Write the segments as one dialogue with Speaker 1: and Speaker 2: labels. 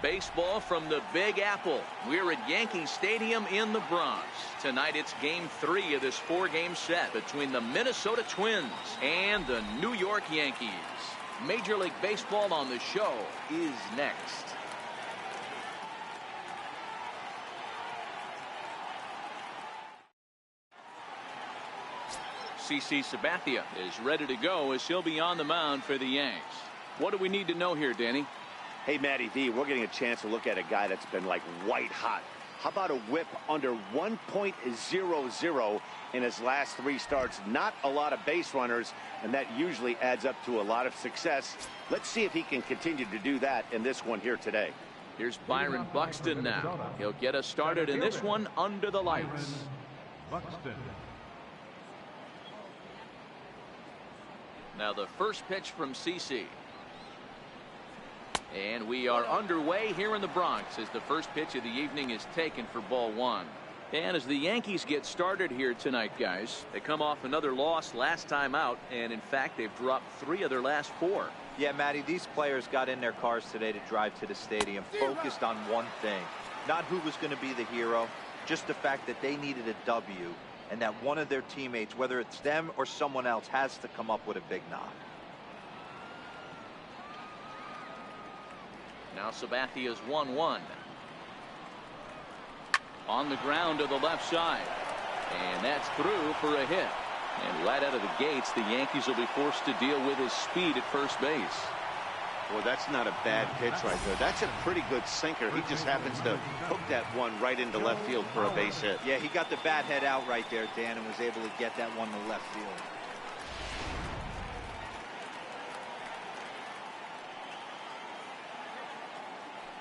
Speaker 1: Baseball from the Big Apple. We're at Yankee Stadium in the Bronx. Tonight it's Game 3 of this 4-game set between the Minnesota Twins and the New York Yankees. Major League Baseball on the show is next. CC Sabathia is ready to go as he'll be on the mound for the Yanks. What do we need to know here, Danny?
Speaker 2: Hey, Matty D, we're getting a chance to look at a guy that's been like white hot. How about a whip under 1.00 in his last 3 starts? Not a lot of base runners, and that usually adds up to a lot of success. Let's see if he can continue to do that in this one here today.
Speaker 1: Here's Byron Buxton now. He'll get us started in this one under the lights.
Speaker 3: Buxton.
Speaker 1: Now the first pitch from CC. And we are underway here in the Bronx as the first pitch of the evening is taken for ball 1. And as the Yankees get started here tonight, guys, they come off another loss last time out, and in fact they've dropped 3 of their last 4.
Speaker 4: Yeah, Matty, these players got in their cars today to drive to the stadium focused on one thing. Not who was going to be the hero, just the fact that they needed a W, and that one of their teammates, whether it's them or someone else, has to come up with a big knock.
Speaker 1: Now Sabathia's 1-1. On the ground to the left side. And that's through for a hit. And right out of the gates, the Yankees will be forced to deal with his speed at first base.
Speaker 2: Well, that's not a bad pitch right there. That's a pretty good sinker. He just happens to hook that one right into left field for a base hit.
Speaker 4: Yeah, he got the bat head out right there, Dan, and was able to get that one to left field.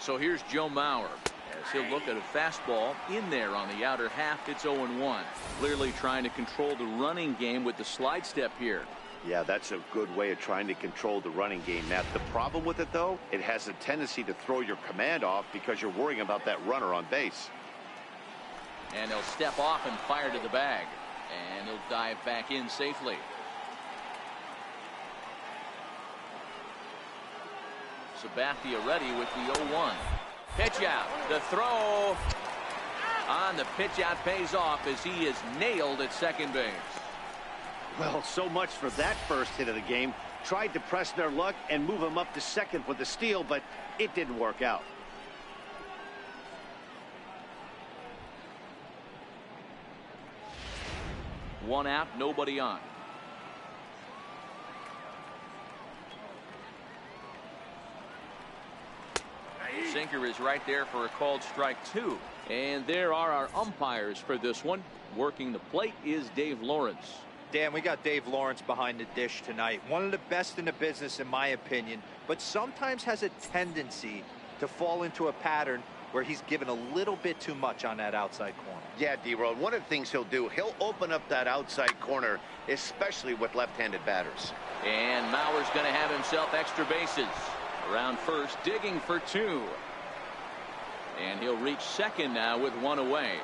Speaker 1: So here's Joe Mauer as he'll look at a fastball in there on the outer half. It's 0-1. Clearly trying to control the running game with the slide step here.
Speaker 2: Yeah, that's a good way of trying to control the running game. Now, the problem with it, though, it has a tendency to throw your command off because you're worrying about that runner on base.
Speaker 1: And he'll step off and fire to the bag. And he'll dive back in safely. Sabathia ready with the 0-1. Pitch out. The throw on the pitch out pays off as he is nailed at second base.
Speaker 2: Well, so much for that first hit of the game. Tried to press their luck and move him up to second with the steal, but it didn't work out.
Speaker 1: One out, nobody on. Sinker is right there for a called strike 2. And there are our umpires for this one. Working the plate is Dave Lawrence.
Speaker 4: Dan, we got Dave Lawrence behind the dish tonight. One of the best in the business, in my opinion, but sometimes has a tendency to fall into a pattern where he's given a little bit too much on that outside corner.
Speaker 2: Yeah, D-Road, one of the things he'll do, he'll open up that outside corner, especially with left-handed batters.
Speaker 1: And Mauer's going to have himself extra bases. Around first, digging for 2. And he'll reach second now with 1 away.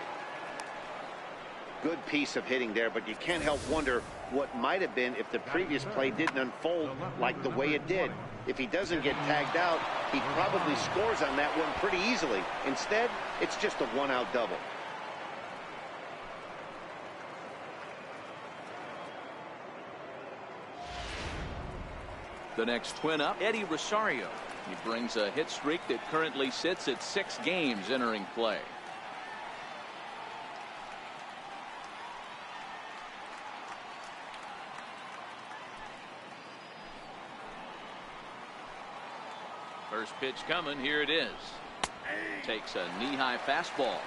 Speaker 2: Good piece of hitting there, but you can't help wonder what might have been if the previous play didn't unfold like the way it did. If he doesn't get tagged out, he probably scores on that one pretty easily. Instead, it's just a 1-out double.
Speaker 1: The next twin up, Eddie Rosario. He brings a hit streak that currently sits at 6 games entering play. First pitch coming. Here it is. Takes a knee-high fastball.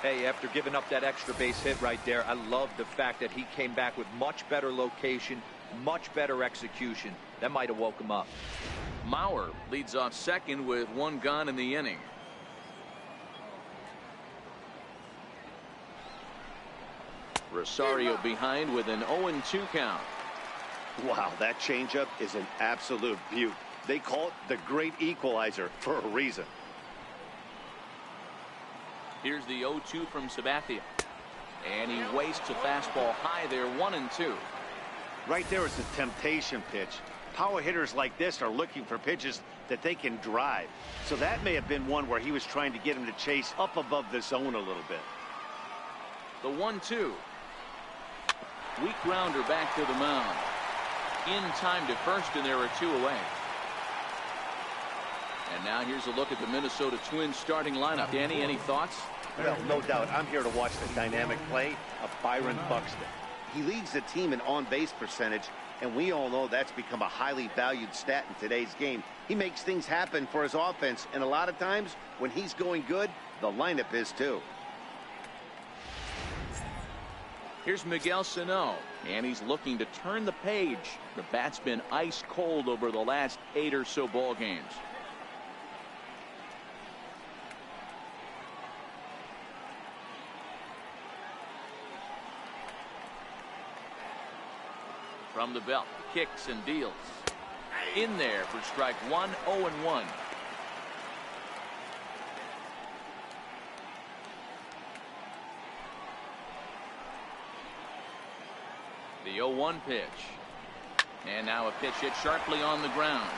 Speaker 4: Hey, after giving up that extra base hit right there, I love the fact that he came back with much better location, much better execution. That might have woke him up.
Speaker 1: Mauer leads off second with 1 gone in the inning. Rosario behind with an 0-2 count.
Speaker 2: Wow, that changeup is an absolute beaut. They call it the great equalizer for a reason.
Speaker 1: Here's the 0-2 from Sabathia. And he wastes a fastball high there, 1-2.
Speaker 2: Right there is a temptation pitch. Power hitters like this are looking for pitches that they can drive. So that may have been one where he was trying to get him to chase up above the zone a little bit.
Speaker 1: The 1-2. Weak grounder back to the mound. In time to first, and there are two away. And now here's a look at the Minnesota Twins starting lineup. Danny, any thoughts?
Speaker 2: Well, no doubt. I'm here to watch the dynamic play of Byron Buxton. He leads the team in on-base percentage, and we all know that's become a highly valued stat in today's game. He makes things happen for his offense, and a lot of times when he's going good, the lineup is too.
Speaker 1: Here's Miguel Sano, and he's looking to turn the page. The bat's been ice cold over the last 8 or so ball games. From the belt, kicks and deals. In there for strike one, 0-1. The 0-1 pitch. And now a pitch hit sharply on the ground.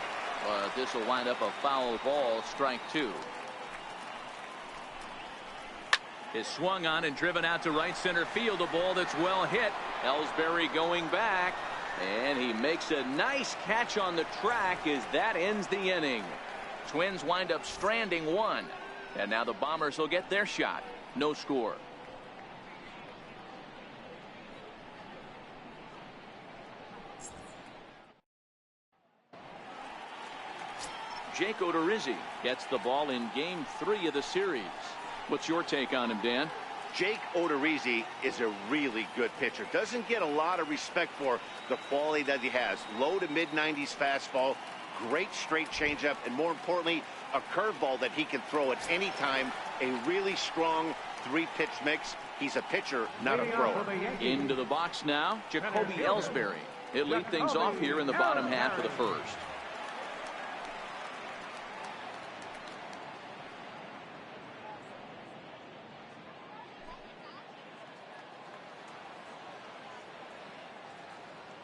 Speaker 1: But this will wind up a foul ball, strike two. Is swung on and driven out to right center field. A ball that's well hit. Ellsbury going back. And he makes a nice catch on the track as that ends the inning. Twins wind up stranding one. And now the Bombers will get their shot. No score. Jake Odorizzi gets the ball in game 3 of the series. What's your take on him, Dan?
Speaker 2: Jake Odorizzi is a really good pitcher. Doesn't get a lot of respect for the quality that he has. Low to mid-90s fastball, great straight changeup, and more importantly, a curveball that he can throw at any time. A really strong 3-pitch mix. He's a pitcher, not a thrower.
Speaker 1: Into the box now, Jacoby Ellsbury. He'll lead things off here in the bottom half of the first.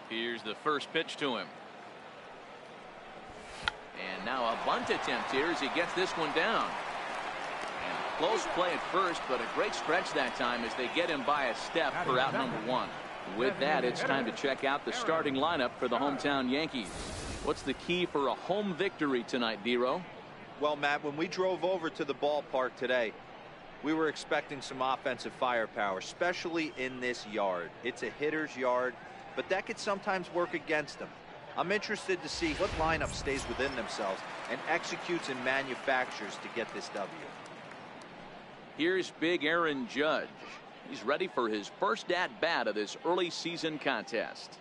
Speaker 1: Here's the first pitch to him. And now a bunt attempt here as he gets this one down. And close play at first, but a great stretch that time as they get him by a step for out number 1. With that, it's time to check out the starting lineup for the hometown Yankees. What's the key for a home victory tonight, Dero?
Speaker 4: Well, Matt, when we drove over to the ballpark today, we were expecting some offensive firepower, especially in this yard. It's a hitter's yard, but that could sometimes work against them. I'm interested to see what lineup stays within themselves and executes and manufactures to get this W.
Speaker 1: Here's big Aaron Judge. He's ready for his first at-bat of this early season contest.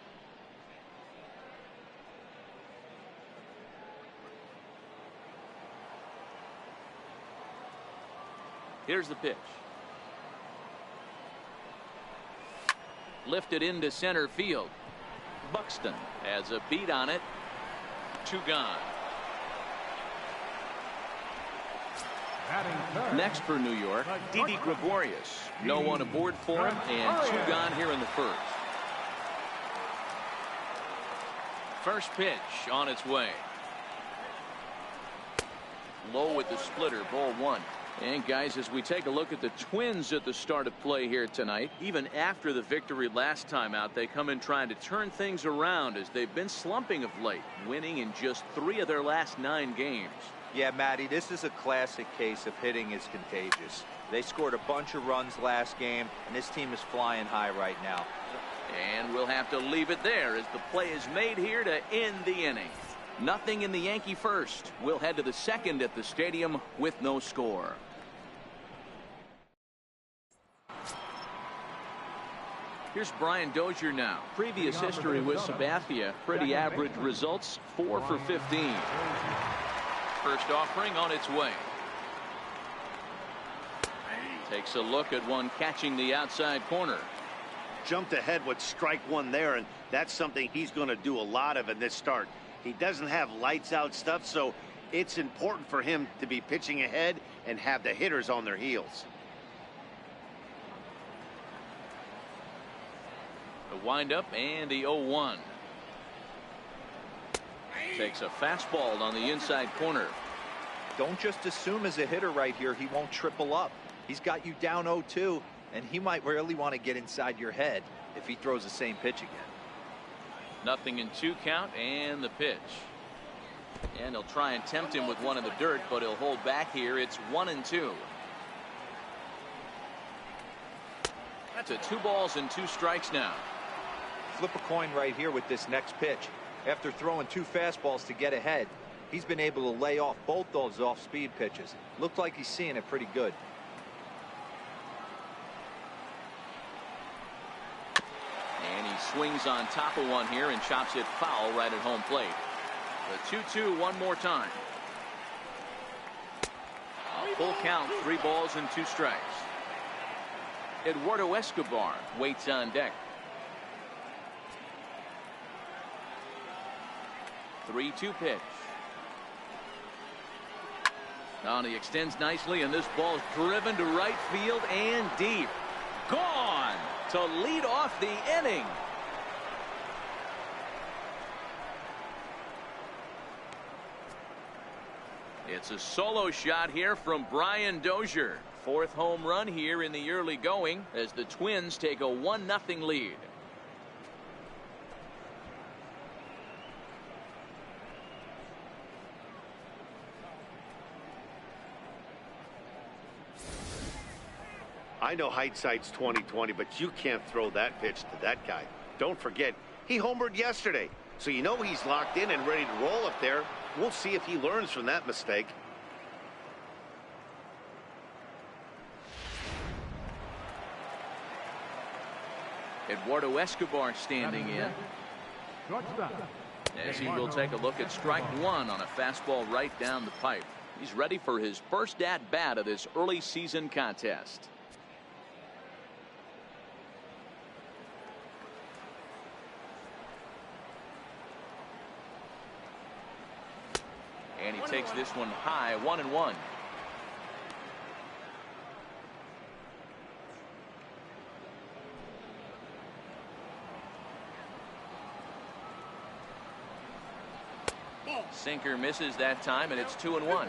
Speaker 1: Here's the pitch. Lifted into center field. Buxton has a beat on it. 2 gone. Next for New York, Didi Gregorius. No one aboard for him, and 2 gone here in the first. First pitch on its way. Low with the splitter, ball 1. And guys, as we take a look at the Twins at the start of play here tonight, even after the victory last time out, they come in trying to turn things around as they've been slumping of late, winning in just 3 of their last 9 games.
Speaker 4: Yeah, Matty, this is a classic case of hitting is contagious. They scored a bunch of runs last game, and this team is flying high right now.
Speaker 1: And we'll have to leave it there as the play is made here to end the inning. Nothing in the Yankee first. We'll head to the second at the stadium with no score. Here's Brian Dozier now. Previous history with Sabathia. Pretty average results. 4 for 15. First offering on its way. Takes a look at one catching the outside corner.
Speaker 2: Jumped ahead with strike 1 there, and that's something he's going to do a lot of in this start. He doesn't have lights out stuff, so it's important for him to be pitching ahead and have the hitters on their heels.
Speaker 1: The windup and the 0-1. Takes a fastball on the inside corner.
Speaker 4: Don't just assume as a hitter right here he won't triple up. He's got you down 0-2, and he might really want to get inside your head if he throws the same pitch again.
Speaker 1: 0-2 count, and the pitch. And he'll try and tempt him with one in the dirt, but he'll hold back here. It's 1-2. That's a 2 balls and 2 strikes now.
Speaker 4: Flip a coin right here with this next pitch. After throwing 2 fastballs to get ahead, he's been able to lay off both those off-speed pitches. Looked like he's seeing it pretty good.
Speaker 1: And he swings on top of one here and chops it foul right at home plate. The 2-2 one more time. A full count, 3 balls and 2 strikes. Eduardo Escobar waits on deck. 3-2 pitch. On he extends nicely, and this ball's driven to right field and deep. Gone to lead off the inning. It's a solo shot here from Brian Dozier. 4th home run here in the early going as the Twins take a 1-0 lead.
Speaker 2: I know hindsight's 20/20, but you can't throw that pitch to that guy. Don't forget, he homered yesterday, so you know he's locked in and ready to roll up there. We'll see if he learns from that mistake.
Speaker 1: Eduardo Escobar standing in, as he will take a look at strike 1 on a fastball right down the pipe. He's ready for his first at-bat of this early season contest. And he takes this one high, 1-1. Sinker misses that time, and it's 2-1.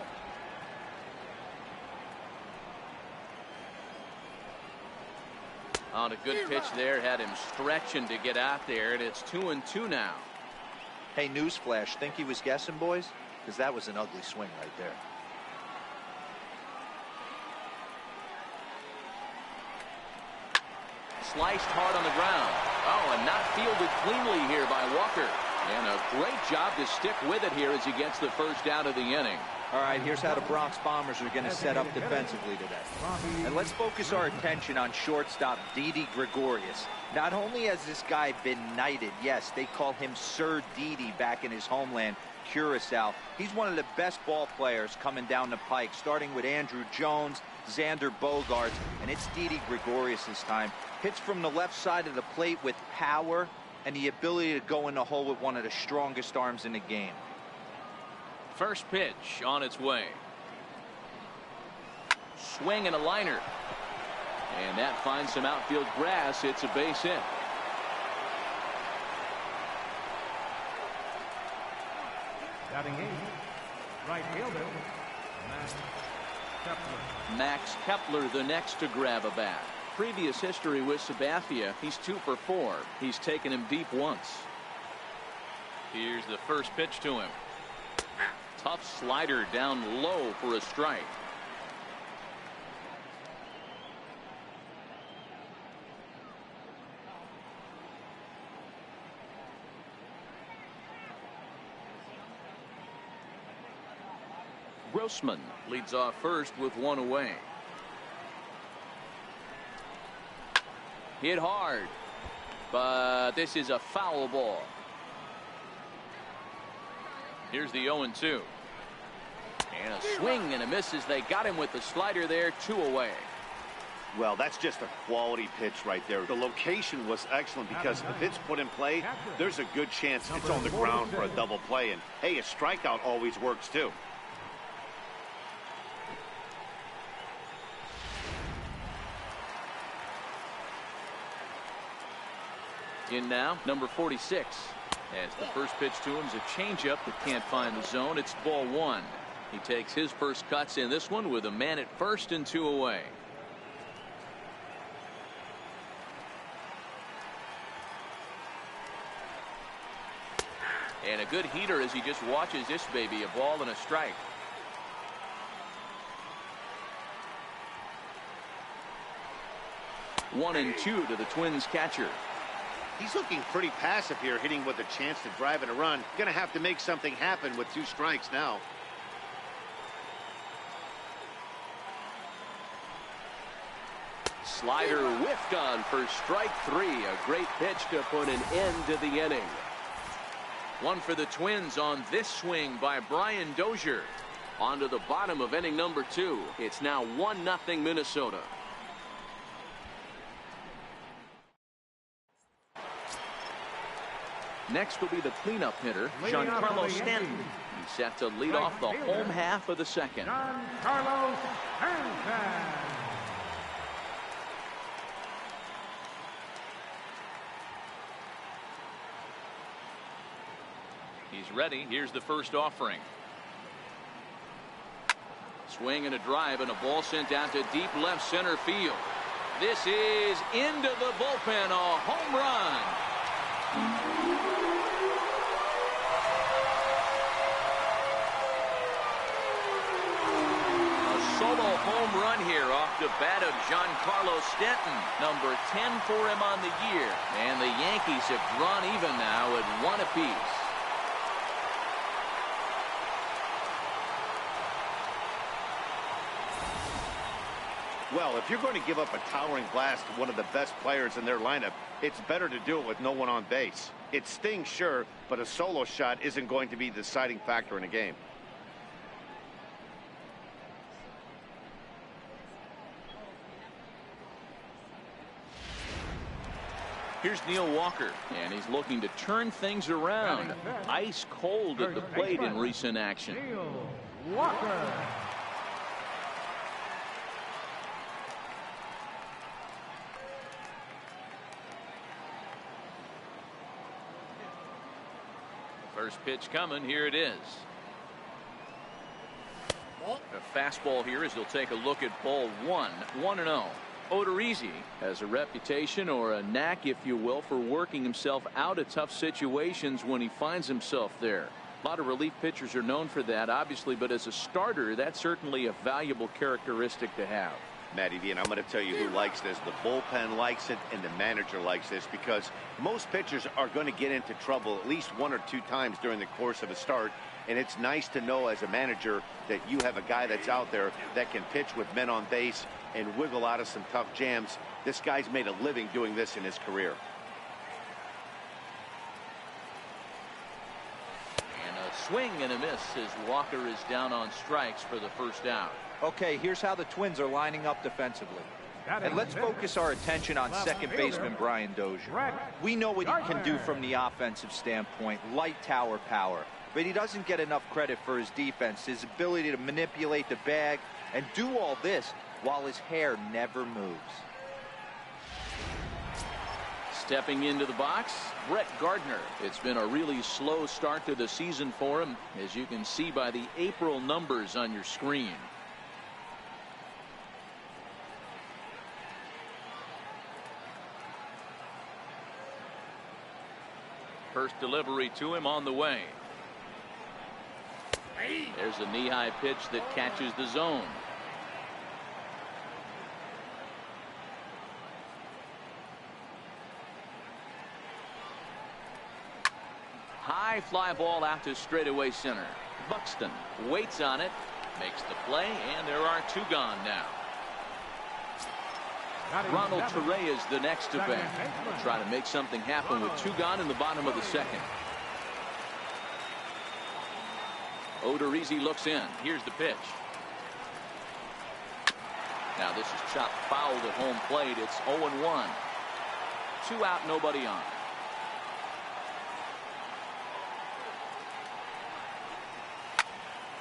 Speaker 1: On a good pitch there, had him stretching to get out there, and it's 2-2 now.
Speaker 4: Hey, newsflash, think he was guessing, boys? Because that was an ugly swing right there.
Speaker 1: Sliced hard on the ground. Oh, and not fielded cleanly here by Walker. And a great job to stick with it here as he gets the first out of the inning.
Speaker 4: All right, here's how the Bronx Bombers are going to set up defensively today. And let's focus our attention on shortstop Didi Gregorius. Not only has this guy been knighted, yes, they call him Sir Didi back in his homeland, Curacao. He's one of the best ball players coming down the pike, starting with Andrew Jones, Xander Bogaerts, and it's Didi Gregorius this time. Hits from the left side of the plate with power and the ability to go in the hole with one of the strongest arms in the game.
Speaker 1: First pitch on its way. Swing and a liner. And that finds some outfield grass. It's a base hit.
Speaker 3: Batting 8, right fielder,
Speaker 1: Max Kepler the next to grab a bat. Previous history with Sabathia, he's 2 for 4. He's taken him deep once. Here's the first pitch to him. Tough slider down low for a strike. Grossman leads off first with 1 away. Hit hard, but this is a foul ball. Here's the 0-2. And a swing and a miss as they got him with the slider there, 2 away.
Speaker 2: Well, that's just a quality pitch right there. The location was excellent because if it's put in play, there's a good chance it's on the ground for a double play. And, hey, a strikeout always works, too.
Speaker 1: In now, number 46. As the first pitch to him is a changeup that can't find the zone. It's ball one. He takes his first cuts in this one with a man at first and 2 away. And a good heater as he just watches this baby, a ball and a strike. One and two to the Twins catcher.
Speaker 2: He's looking pretty passive here, hitting with a chance to drive and a run. Gonna have to make something happen with 2 strikes now.
Speaker 5: Slider whiffed on for strike 3. A great pitch to put an end to the inning.
Speaker 1: One for the Twins on this swing by Brian Dozier. On to the bottom of inning number 2. It's now 1-0 Minnesota. Next will be the cleanup hitter, Giancarlo Stanton. He's set to lead off the home half of the second.
Speaker 3: Giancarlo Stanton.
Speaker 1: He's ready. Here's the first offering. Swing and a drive and a ball sent out to deep left center field. This is into the bullpen, a home run. A solo home run here off the bat of Giancarlo Stanton. Number 10 for him on the year. And the Yankees have drawn even now at 1 apiece.
Speaker 2: Well, if you're going to give up a towering blast to one of the best players in their lineup, it's better to do it with no one on base. It stings, sure, but a solo shot isn't going to be the deciding factor in a game.
Speaker 1: Here's Neil Walker, and he's looking to turn things around. Ice cold at the plate in recent action.
Speaker 3: Neil Walker.
Speaker 1: First pitch coming. Here it is. A fastball here as he'll take a look at ball 1. 1-0. Odorizzi has a reputation, or a knack if you will, for working himself out of tough situations when he finds himself there. A lot of relief pitchers are known for that, obviously, but as a starter, that's certainly a valuable characteristic to have.
Speaker 2: Matty V, and I'm going to tell you who likes this. The bullpen likes it, and the manager likes this, because most pitchers are going to get into trouble at least 1 or 2 times during the course of a start, and it's nice to know as a manager that you have a guy that's out there that can pitch with men on base and wiggle out of some tough jams. This guy's made a living doing this in his career.
Speaker 1: And a swing and a miss as Walker is down on strikes for the first out.
Speaker 4: Okay, here's how the Twins are lining up defensively. And let's focus our attention on second baseman Brian Dozier. We know what he can do from the offensive standpoint, light tower power. But he doesn't get enough credit for his defense, his ability to manipulate the bag and do all this while his hair never moves.
Speaker 1: Stepping into the box, Brett Gardner. It's been a really slow start to the season for him, as you can see by the April numbers on your screen. First delivery to him on the way. There's a knee-high pitch that catches the zone. High fly ball out to straightaway center. Buxton waits on it, makes the play, and there are 2 gone now. Ronald Torrey is the next to bat. We'll try to make something happen with 2 gone in the bottom of the second. Odorizzi looks in. Here's the pitch. Now this is chopped foul at home plate. It's 0-1. 2 out, nobody on.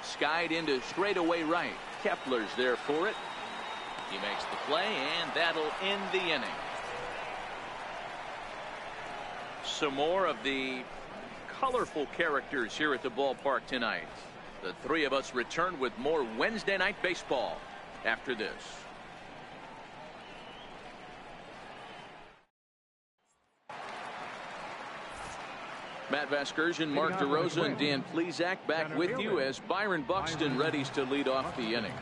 Speaker 1: Skied into straightaway right. Kepler's there for it. He makes the play, and that'll end the inning. some more of the colorful characters here at the ballpark tonight. The three of us return with more Wednesday night baseball after this. Matt Vasgersian, Mark DeRosa, and Dan Plesac back with you as Byron Buxton readies to lead off the inning.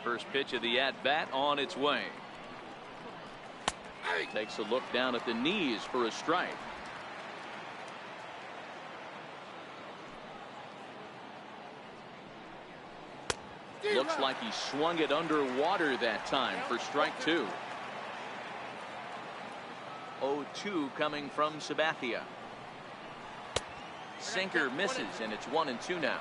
Speaker 1: First pitch of the at-bat on its way. Takes a look down at the knees for a strike. Looks like he swung it underwater that time for strike two. 0-2 coming from Sabathia. Sinker misses, and it's 1-2 now.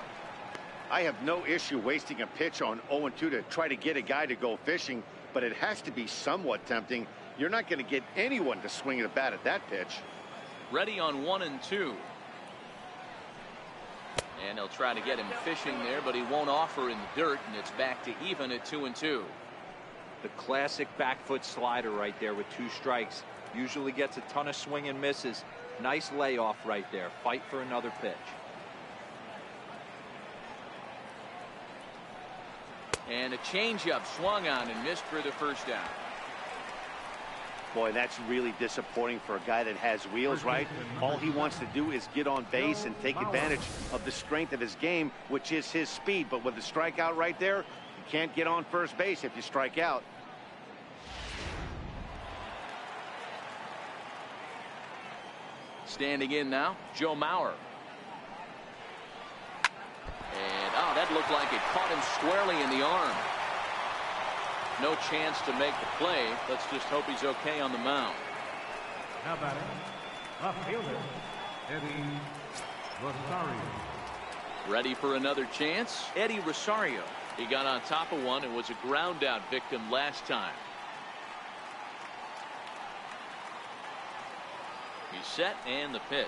Speaker 2: I have no issue wasting a pitch on 0-2 to try to get a guy to go fishing, but it has to be somewhat tempting. You're not going to get anyone to swing the bat at that pitch.
Speaker 1: Ready on 1-2. And he'll try to get him fishing there, but he won't offer in the dirt, and it's back to even at 2-2.
Speaker 4: The classic back foot slider right there with 2 strikes. Usually gets a ton of swing and misses. Nice layoff right there. Fight for another pitch.
Speaker 1: And a changeup swung on and missed for the first out.
Speaker 2: Boy, that's really disappointing for a guy that has wheels, right? All he wants to do is get on base and take advantage of the strength of his game, which is his speed. But with the strikeout right there, you can't get on first base if you strike out.
Speaker 1: Standing in now, Joe Mauer. And, oh, that looked like it caught him squarely in the arm. No chance to make the play. Let's just hope he's okay on the mound.
Speaker 3: Now batting, left fielder, Eddie Rosario.
Speaker 1: Ready for another chance? Eddie Rosario. He got on top of one and was a ground out victim last time. He's set, and the pitch.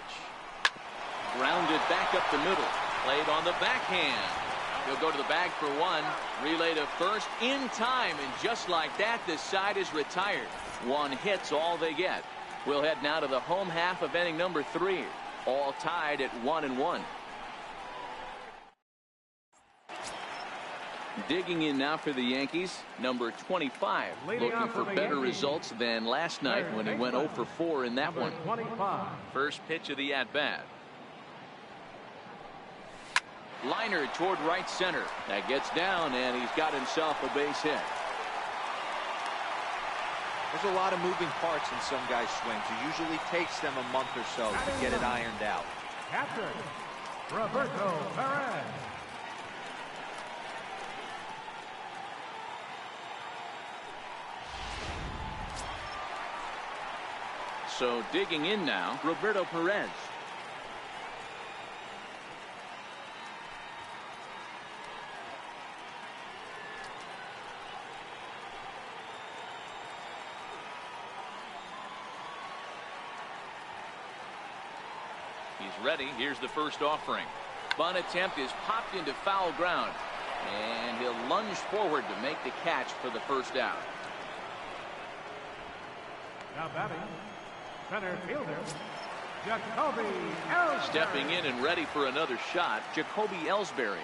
Speaker 1: Grounded back up the middle. Played on the backhand. He'll go to the bag for one. Relay to first in time, and just like that, this side is retired. One hit's all they get. We'll head now to the home half of inning number 3. All tied at 1-1. Digging in now for the Yankees, number 25, looking for better results than last night when he went 0 for 4 in that one. First pitch of the at-bat. Liner toward right center. That gets down, and he's got himself a base hit.
Speaker 4: There's a lot of moving parts in some guys' swings. It usually takes them a month or so to get it ironed out.
Speaker 3: Captain Roberto Perez.
Speaker 1: So digging in now, Roberto Perez. He's ready. Here's the first offering. Bunt attempt is popped into foul ground, and he'll lunge forward to make the catch for the first out.
Speaker 3: Now batting, center fielder, Jacoby Ellsbury.
Speaker 1: Stepping in and ready for another shot, Jacoby Ellsbury.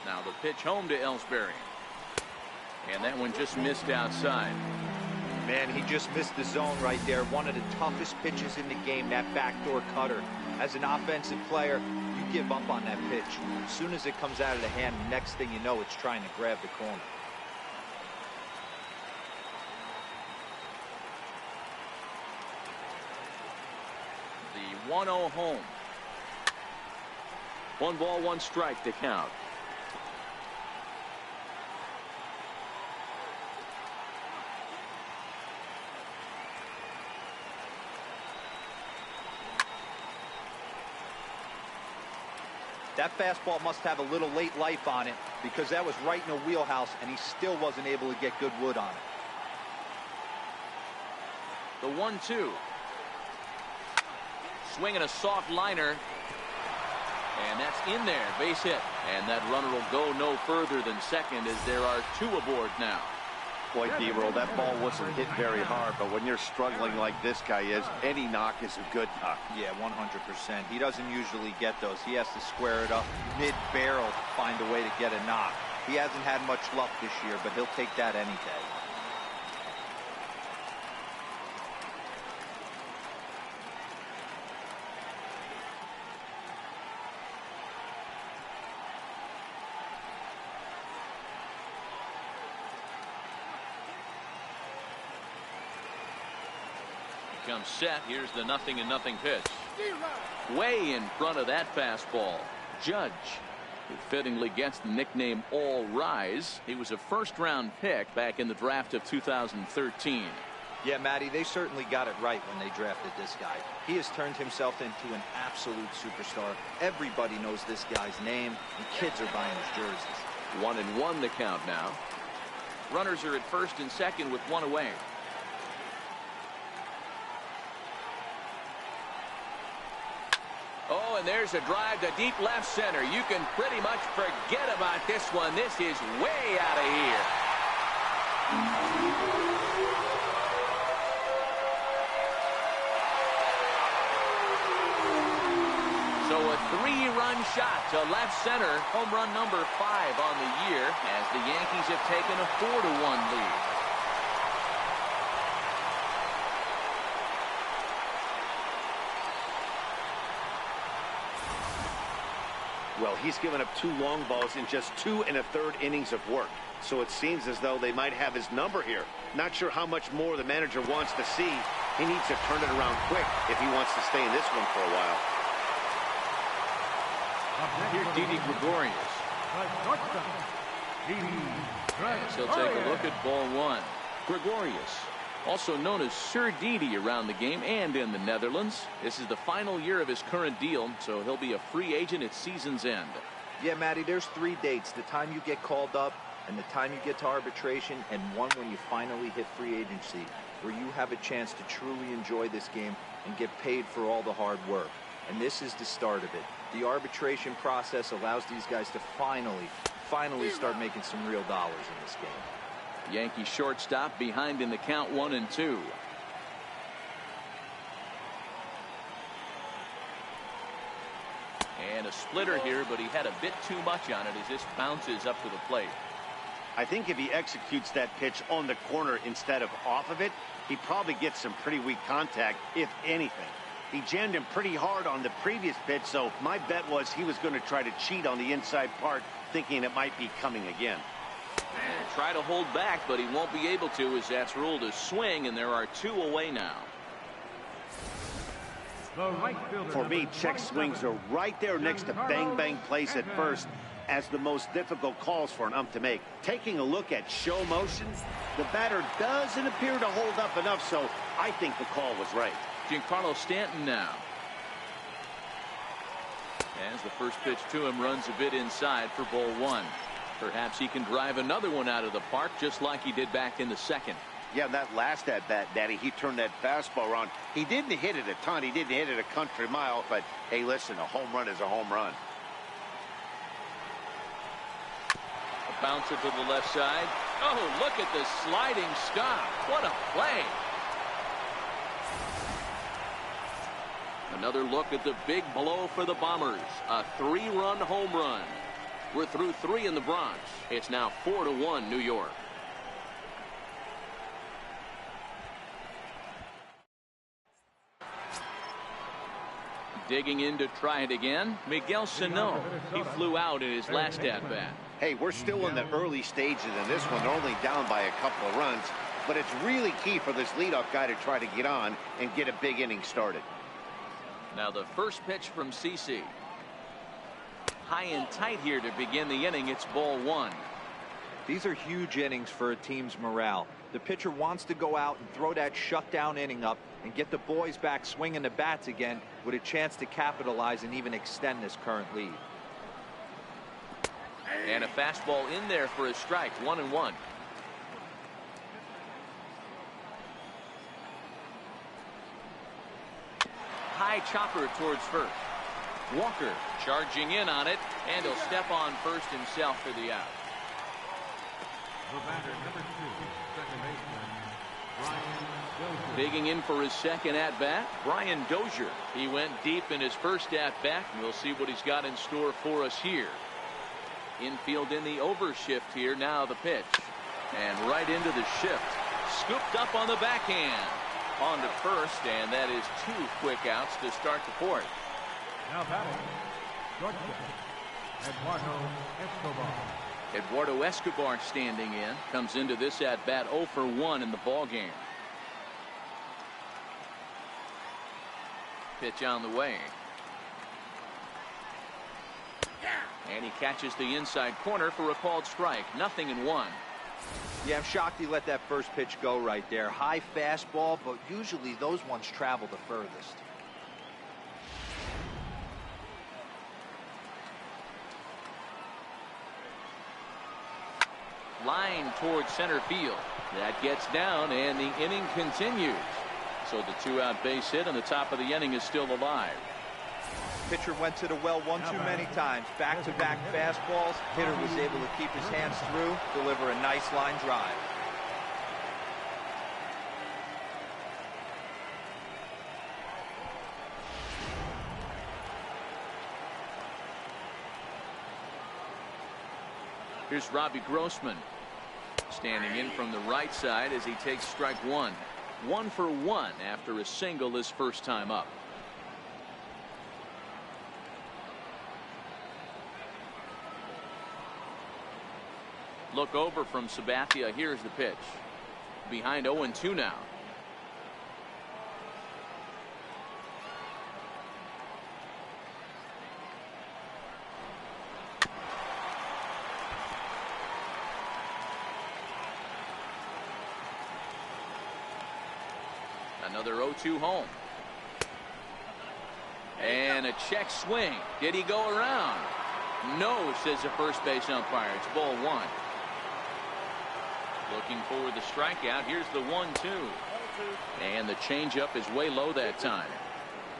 Speaker 1: Now the pitch home to Ellsbury. And that one just missed outside.
Speaker 4: Man, he just missed the zone right there. One of the toughest pitches in the game, that backdoor cutter. As an offensive player, you give up on that pitch. As soon as it comes out of the hand, next thing you know, it's trying to grab the corner.
Speaker 1: The 1-0 home. 1 ball, 1 strike to count.
Speaker 4: That fastball must have a little late life on it because that was right in a wheelhouse, and he still wasn't able to get good wood on it.
Speaker 1: The 1-2. Swinging a soft liner. And that's in there, base hit. And that runner will go no further than second as there are 2 aboard now.
Speaker 2: Boy, D-roll, that ball wasn't hit very hard, but when you're struggling like this guy is, any knock is a good knock.
Speaker 4: Yeah, 100%. He doesn't usually get those. He has to square it up mid-barrel to find a way to get a knock. He hasn't had much luck this year, but he'll take that any day.
Speaker 1: Comes set. Here's the 0-0 pitch. Way in front of that fastball. Judge, who fittingly gets the nickname All Rise. He was a first-round pick back in the draft of 2013.
Speaker 4: Yeah, Matty, they certainly got it right when they drafted this guy. He has turned himself into an absolute superstar. Everybody knows this guy's name, and kids are buying his jerseys.
Speaker 1: 1-1 the count now. Runners are at first and second with 1 away. Oh, and there's a drive to deep left center. You can pretty much forget about this one. This is way out of here. So a 3-run shot to left center. Home run number 5 on the year as the Yankees have taken a 4-1 lead.
Speaker 2: Well, he's given up 2 long balls in just 2 1/3 innings of work. So it seems as though they might have his number here. Not sure how much more the manager wants to see. He needs to turn it around quick if he wants to stay in this one for a while.
Speaker 1: Here's Didi Gregorius. As he'll take a look at ball 1. Gregorius, also known as Sir Didi around the game and in the Netherlands. This is the final year of his current deal, so he'll be a free agent at season's end.
Speaker 4: Yeah, Matty, there's 3 dates. The time you get called up, and the time you get to arbitration, and one when you finally hit free agency, where you have a chance to truly enjoy this game and get paid for all the hard work. And this is the start of it. The arbitration process allows these guys to finally start making some real dollars in this game.
Speaker 1: Yankee shortstop behind in the count 1-2. And a splitter here, but he had a bit too much on it as this bounces up to the plate.
Speaker 2: I think if he executes that pitch on the corner instead of off of it, he probably gets some pretty weak contact, if anything. He jammed him pretty hard on the previous pitch, so my bet was he was going to try to cheat on the inside part, thinking it might be coming again.
Speaker 1: And try to hold back, but he won't be able to as that's ruled a swing, and there are 2 away now.
Speaker 2: For me, check swings are right there next to bang-bang plays at first as the most difficult calls for an ump to make. Taking a look at show motion, the batter doesn't appear to hold up enough, so I think the call was right.
Speaker 1: Giancarlo Stanton now. As the first pitch to him runs a bit inside for ball 1. Perhaps he can drive another one out of the park just like he did back in the second.
Speaker 2: Yeah, that last at-bat, Daddy, he turned that fastball around. He didn't hit it a ton. He didn't hit it a country mile. But, hey, listen, a home run is a home run.
Speaker 1: A bouncer to the left side. Oh, look at the sliding stop. What a play. Another look at the big blow for the Bombers. A 3-run home run. We're through 3 in the Bronx. It's now 4-1 New York. Digging in to try it again, Miguel Sano. He flew out in his last at-bat.
Speaker 2: Hey, we're still in the early stages in this one. They're only down by a couple of runs. But it's really key for this leadoff guy to try to get on and get a big inning started.
Speaker 1: Now the first pitch from CC. High and tight here to begin the inning. It's ball 1.
Speaker 4: These are huge innings for a team's morale. The pitcher wants to go out and throw that shutdown inning up and get the boys back swinging the bats again with a chance to capitalize and even extend this current lead.
Speaker 1: And a fastball in there for a strike. 1-1. High chopper towards first. Walker charging in on it, and he'll step on first himself for the out.
Speaker 3: The batter, number 2, second baseman, Brian Dozier.
Speaker 1: Digging in for his second at-bat, Brian Dozier. He went deep in his first at-bat, and we'll see what he's got in store for us here. Infield in the overshift here. Now the pitch. And right into the shift. Scooped up on the backhand. On to first, and that is 2 quick outs to start the fourth.
Speaker 3: Now batting, shortstop, Eduardo Escobar.
Speaker 1: Eduardo Escobar standing in. Comes into this at-bat 0 for 1 in the ballgame. Pitch on the way. And he catches the inside corner for a called strike. 0-1.
Speaker 4: Yeah, I'm shocked he let that first pitch go right there. High fastball, but usually those ones travel the furthest.
Speaker 1: Line towards center field. That gets down, and the inning continues. So the 2-out base hit on the top of the inning is still alive.
Speaker 4: Pitcher went to the well one too many times. Back-to-back fastballs. Hitter was able to keep his hands through, deliver a nice line drive.
Speaker 1: Here's Robbie Grossman standing in from the right side as he takes strike 1. 1 for 1 after a single his first time up. Look over from Sabathia. Here's the pitch. Behind 0-2 now. Another 0-2 home. And a check swing. Did he go around? No, says the first base umpire. It's ball 1. Looking for the strikeout. Here's the 1-2. And the changeup is way low that time.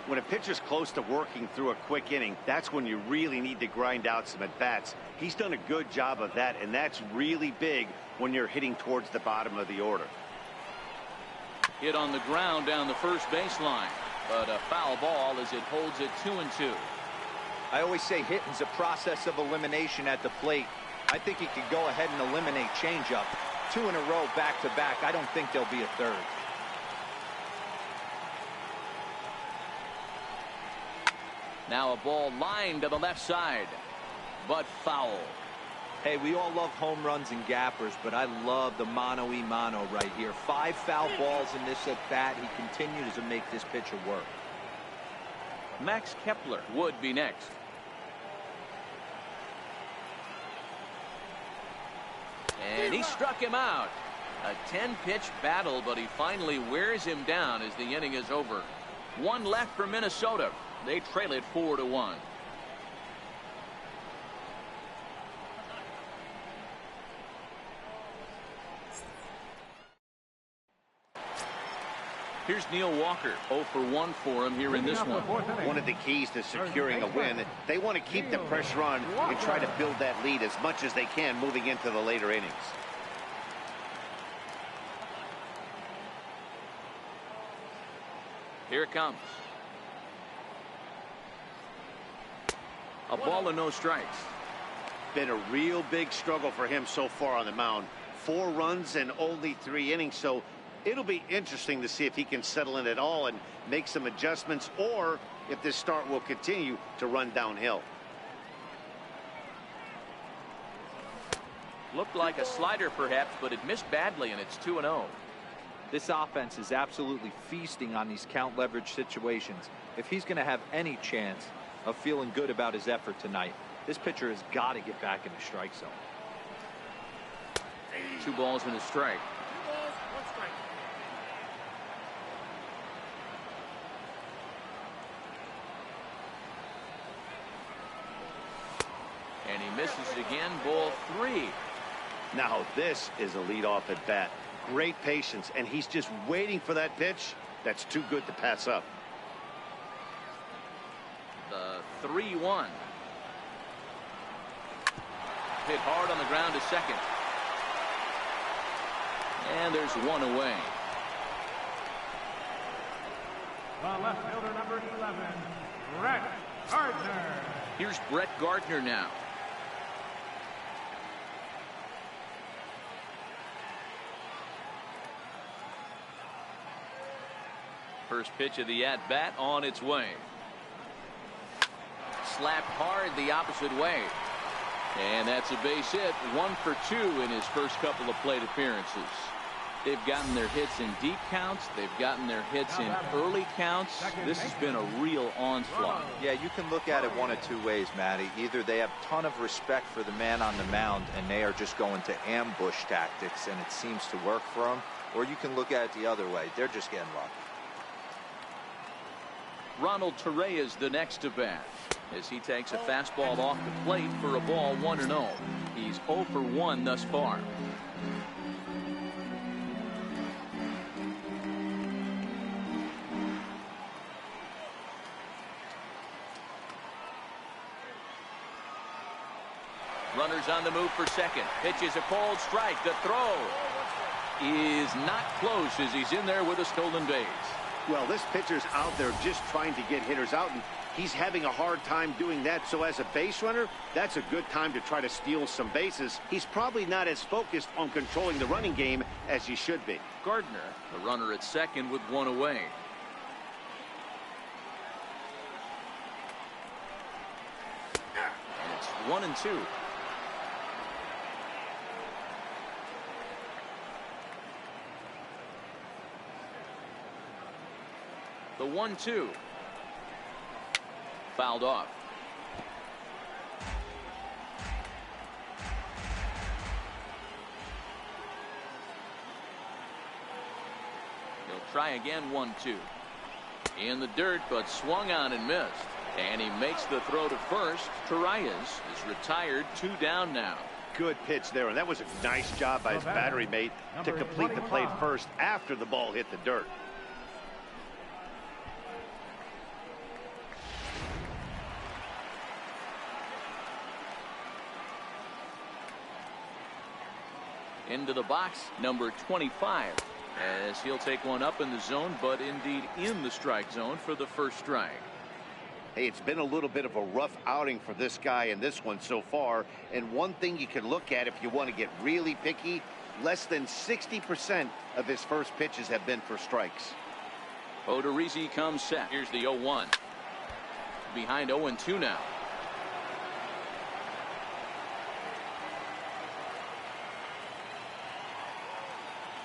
Speaker 2: When a pitcher's close to working through a quick inning, that's when you really need to grind out some at-bats. He's done a good job of that, and that's really big when you're hitting towards the bottom of the order.
Speaker 1: Hit on the ground down the first baseline, but a foul ball as it holds it 2-2.
Speaker 4: I always say hitting's a process of elimination at the plate. I think he could go ahead and eliminate changeup. 2 in a row back-to-back. I don't think there'll be a third.
Speaker 1: Now a ball lined to the left side, but foul.
Speaker 4: Hey, we all love home runs and gappers, but I love the mano-y-mano right here. 5 foul balls in this at-bat. He continues to make this pitcher work.
Speaker 1: Max Kepler would be next. And he struck him out. A 10-pitch battle, but he finally wears him down as the inning is over. 1 left for Minnesota. They trail it 4-1. Here's Neil Walker. 0 for 1 for him here in this one.
Speaker 2: One of the keys to securing a win, they want to keep the pressure on and try to build that lead as much as they can moving into the later innings.
Speaker 1: Here it comes. A ball and no strikes.
Speaker 2: Been a real big struggle for him so far on the mound. 4 runs and only 3 innings, so it'll be interesting to see if he can settle in at all and make some adjustments, or if this start will continue to run downhill.
Speaker 1: Looked like a slider perhaps, but it missed badly, and it's 2-0.
Speaker 4: This offense is absolutely feasting on these count leverage situations. If he's going to have any chance of feeling good about his effort tonight, this pitcher has got to get back in the strike zone.
Speaker 1: 2 balls and a strike. And And he misses it again, ball 3.
Speaker 2: Now this is a leadoff at bat. Great patience, and he's just waiting for that pitch. That's too good to pass up.
Speaker 1: The 3-1. Hit hard on the ground to second. And there's one away.
Speaker 3: The left fielder, number 11, Brett Gardner.
Speaker 1: Here's Brett Gardner now. First pitch of the at-bat on its way. Slapped hard the opposite way. And that's a base hit. 1 for 2 in his first couple of plate appearances. They've gotten their hits in deep counts. They've gotten their hits in early counts. This has been a real onslaught.
Speaker 4: Yeah, you can look at it one of two ways, Matty. Either they have a ton of respect for the man on the mound and they are just going to ambush tactics and it seems to work for them, or you can look at it the other way. They're just getting lucky.
Speaker 1: Ronald Torreyes the next to bat as he takes a fastball off the plate for a ball 1-0. He's 0 for 1 thus far. Runners on the move for second. Pitches a cold strike. The throw is not close as he's in there with a stolen base.
Speaker 2: Well, this pitcher's out there just trying to get hitters out, and he's having a hard time doing that. So as a base runner, that's a good time to try to steal some bases. He's probably not as focused on controlling the running game as he should be.
Speaker 1: Gardner, the runner at second with 1 away. And it's 1-2. The 1-2. Fouled off. He'll try again. 1-2. In the dirt, but swung on and missed. And he makes the throw to first. Torreyes is retired. 2 down now.
Speaker 2: Good pitch there, and that was a nice job by his battery mate to complete the play first after the ball hit the dirt.
Speaker 1: Into the box, number 25, as he'll take one up in the zone, but indeed in the strike zone for the first strike.
Speaker 2: Hey, it's been a little bit of a rough outing for this guy in this one so far, and one thing you can look at if you want to get really picky, less than 60% of his first pitches have been for strikes.
Speaker 1: Odorizzi comes set. Here's the 0-1. Behind 0-2 now.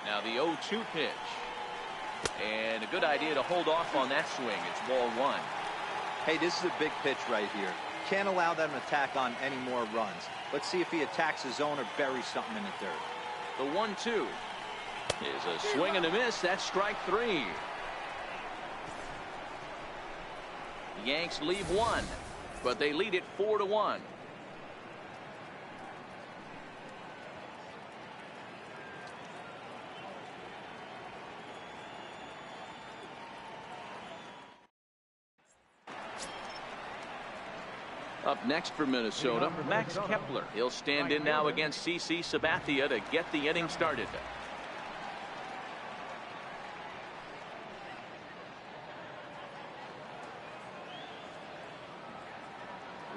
Speaker 1: Now the 0-2 pitch. And a good idea to hold off on that swing. It's ball 1.
Speaker 4: Hey, this is a big pitch right here. Can't allow them to tack on any more runs. Let's see if he attacks his zone or buries something in the dirt.
Speaker 1: The 1-2 is a swing and a miss. That's strike 3. The Yanks leave 1, but they lead it 4-1. Up next for Minnesota, Max Kepler. He'll stand in now against CC Sabathia to get the inning started.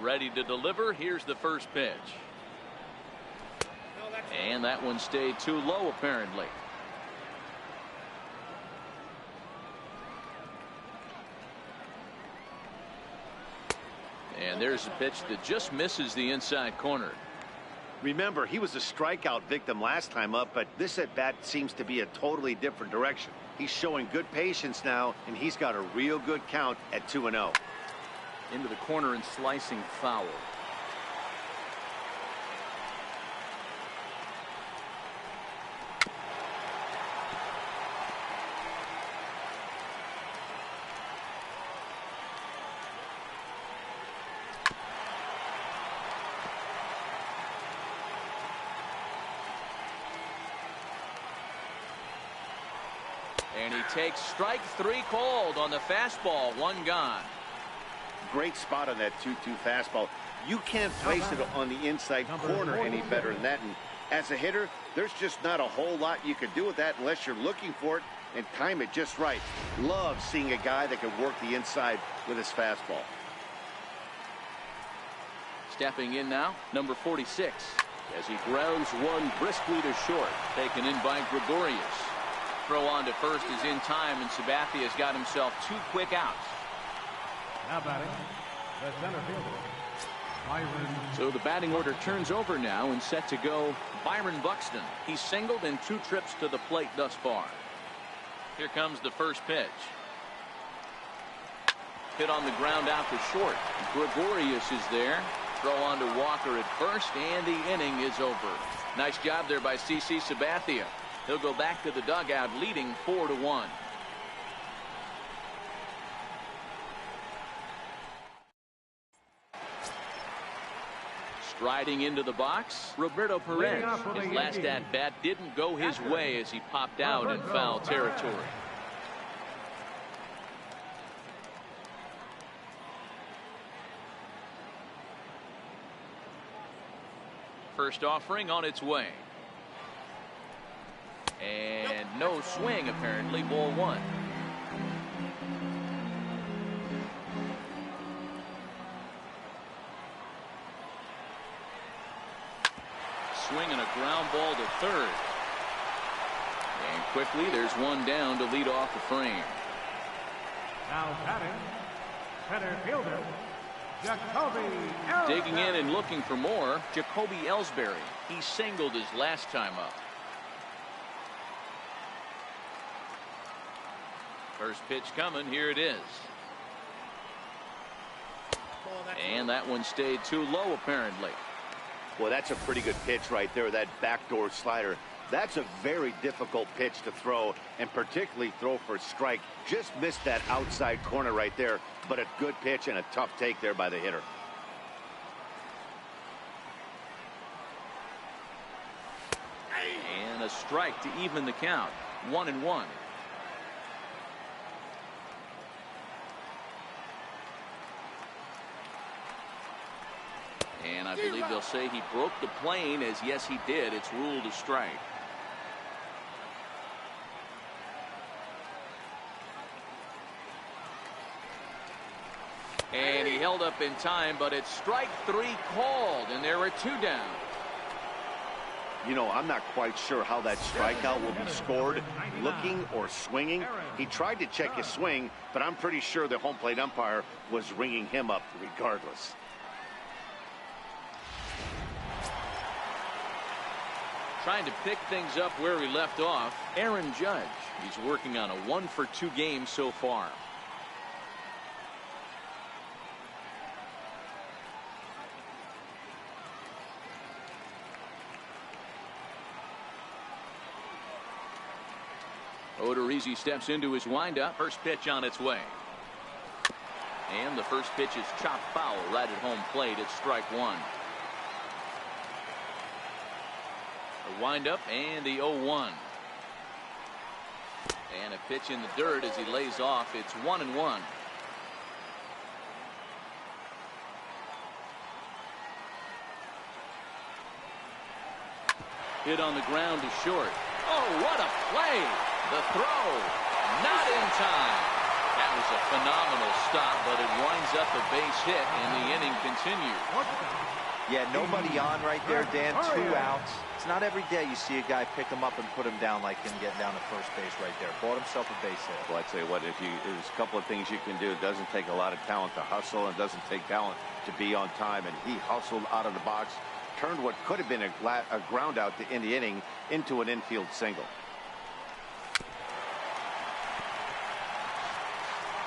Speaker 1: Ready to deliver. Here's the first pitch. And that one stayed too low, apparently. And there's a pitch that just misses the inside corner.
Speaker 2: Remember, he was a strikeout victim last time up, but this at-bat seems to be a totally different direction. He's showing good patience now, and he's got a real good count at 2-0.
Speaker 1: Into the corner and slicing foul. And he takes strike 3 called on the fastball. 1 gone.
Speaker 2: Great spot on that 2-2 fastball. You can't place it on the inside corner any better than that. And as a hitter, there's just not a whole lot you can do with that unless you're looking for it and time it just right. Love seeing a guy that can work the inside with his fastball.
Speaker 1: Stepping in now, number 46. As he grounds one briskly to short. Taken in by Gregorius. Throw on to first is in time, and Sabathia's got himself 2 quick outs.
Speaker 3: Now batting, the center fielder, Byron.
Speaker 1: So the batting order turns over now and set to go Byron Buxton. He's singled in 2 trips to the plate thus far. Here comes the first pitch. Hit on the ground out to short. Gregorius is there. Throw on to Walker at first, and the inning is over. Nice job there by CC Sabathia. He'll go back to the dugout leading 4-1. Striding into the box, Roberto Perez. His last at-bat didn't go his way as he popped out in foul territory. First offering on its way. And no swing, apparently. Ball 1. Swinging a ground ball to third. And quickly, there's one down to lead off the frame.
Speaker 3: Now batting, center fielder, Jacoby Ellsbury.
Speaker 1: Digging in and looking for more, Jacoby Ellsbury. He singled his last time up. First pitch coming. Here it is. And that one stayed too low, apparently.
Speaker 2: Well, that's a pretty good pitch right there, that backdoor slider. That's a very difficult pitch to throw, and particularly throw for a strike. Just missed that outside corner right there, but a good pitch and a tough take there by the hitter.
Speaker 1: And a strike to even the count. 1-1. And I believe they'll say he broke the plane, as yes he did. It's ruled a strike. And he held up in time, but it's strike 3 called, and there are 2 down.
Speaker 2: You know, I'm not quite sure how that strikeout will be scored, looking or swinging. He tried to check his swing, but I'm pretty sure the home plate umpire was ringing him up regardless.
Speaker 1: Trying to pick things up where he left off, Aaron Judge. He's working on a 1-for-2 game so far. Odorizzi steps into his windup. First pitch on its way. And the first pitch is chopped foul right at home plate. It's strike 1. The windup and the 0-1. And a pitch in the dirt as he lays off. It's 1-1. Hit on the ground to short. Oh, what a play! The throw, not in time. That was a phenomenal stop, but it winds up a base hit, and the inning continues.
Speaker 4: Yeah, nobody on right there, Dan. 2 outs. It's not every day you see a guy pick him up and put him down like him getting down to first base right there. Bought himself a base hit.
Speaker 2: Well, I'd say what, there's a couple of things you can do. It doesn't take a lot of talent to hustle, and it doesn't take talent to be on time, and he hustled out of the box, turned what could have been a ground out to end the inning into an infield single.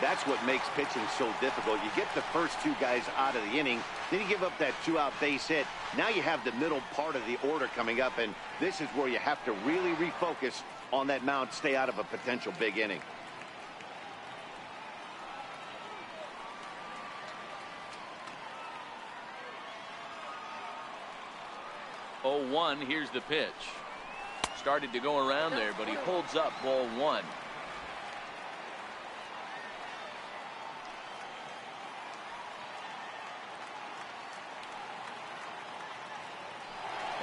Speaker 2: That's what makes pitching so difficult. You get the first 2 guys out of the inning, then you give up that 2-out base hit. Now you have the middle part of the order coming up, and this is where you have to really refocus on that mound, stay out of a potential big inning.
Speaker 1: Oh, 1, here's the pitch. Started to go around there, but he holds up ball 1.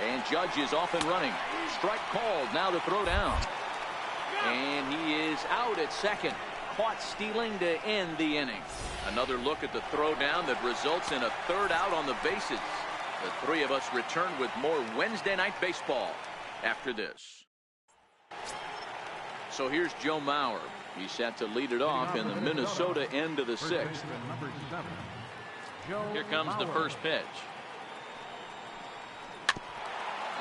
Speaker 1: And Judge is off and running. Strike called. Now to throw down. And he is out at second. Caught stealing to end the inning. Another look at the throw down that results in a third out on the bases. The three of us return with more Wednesday Night Baseball after this. So here's Joe Mauer. He's set to lead it off in the Minnesota end of the sixth. Here comes the first pitch.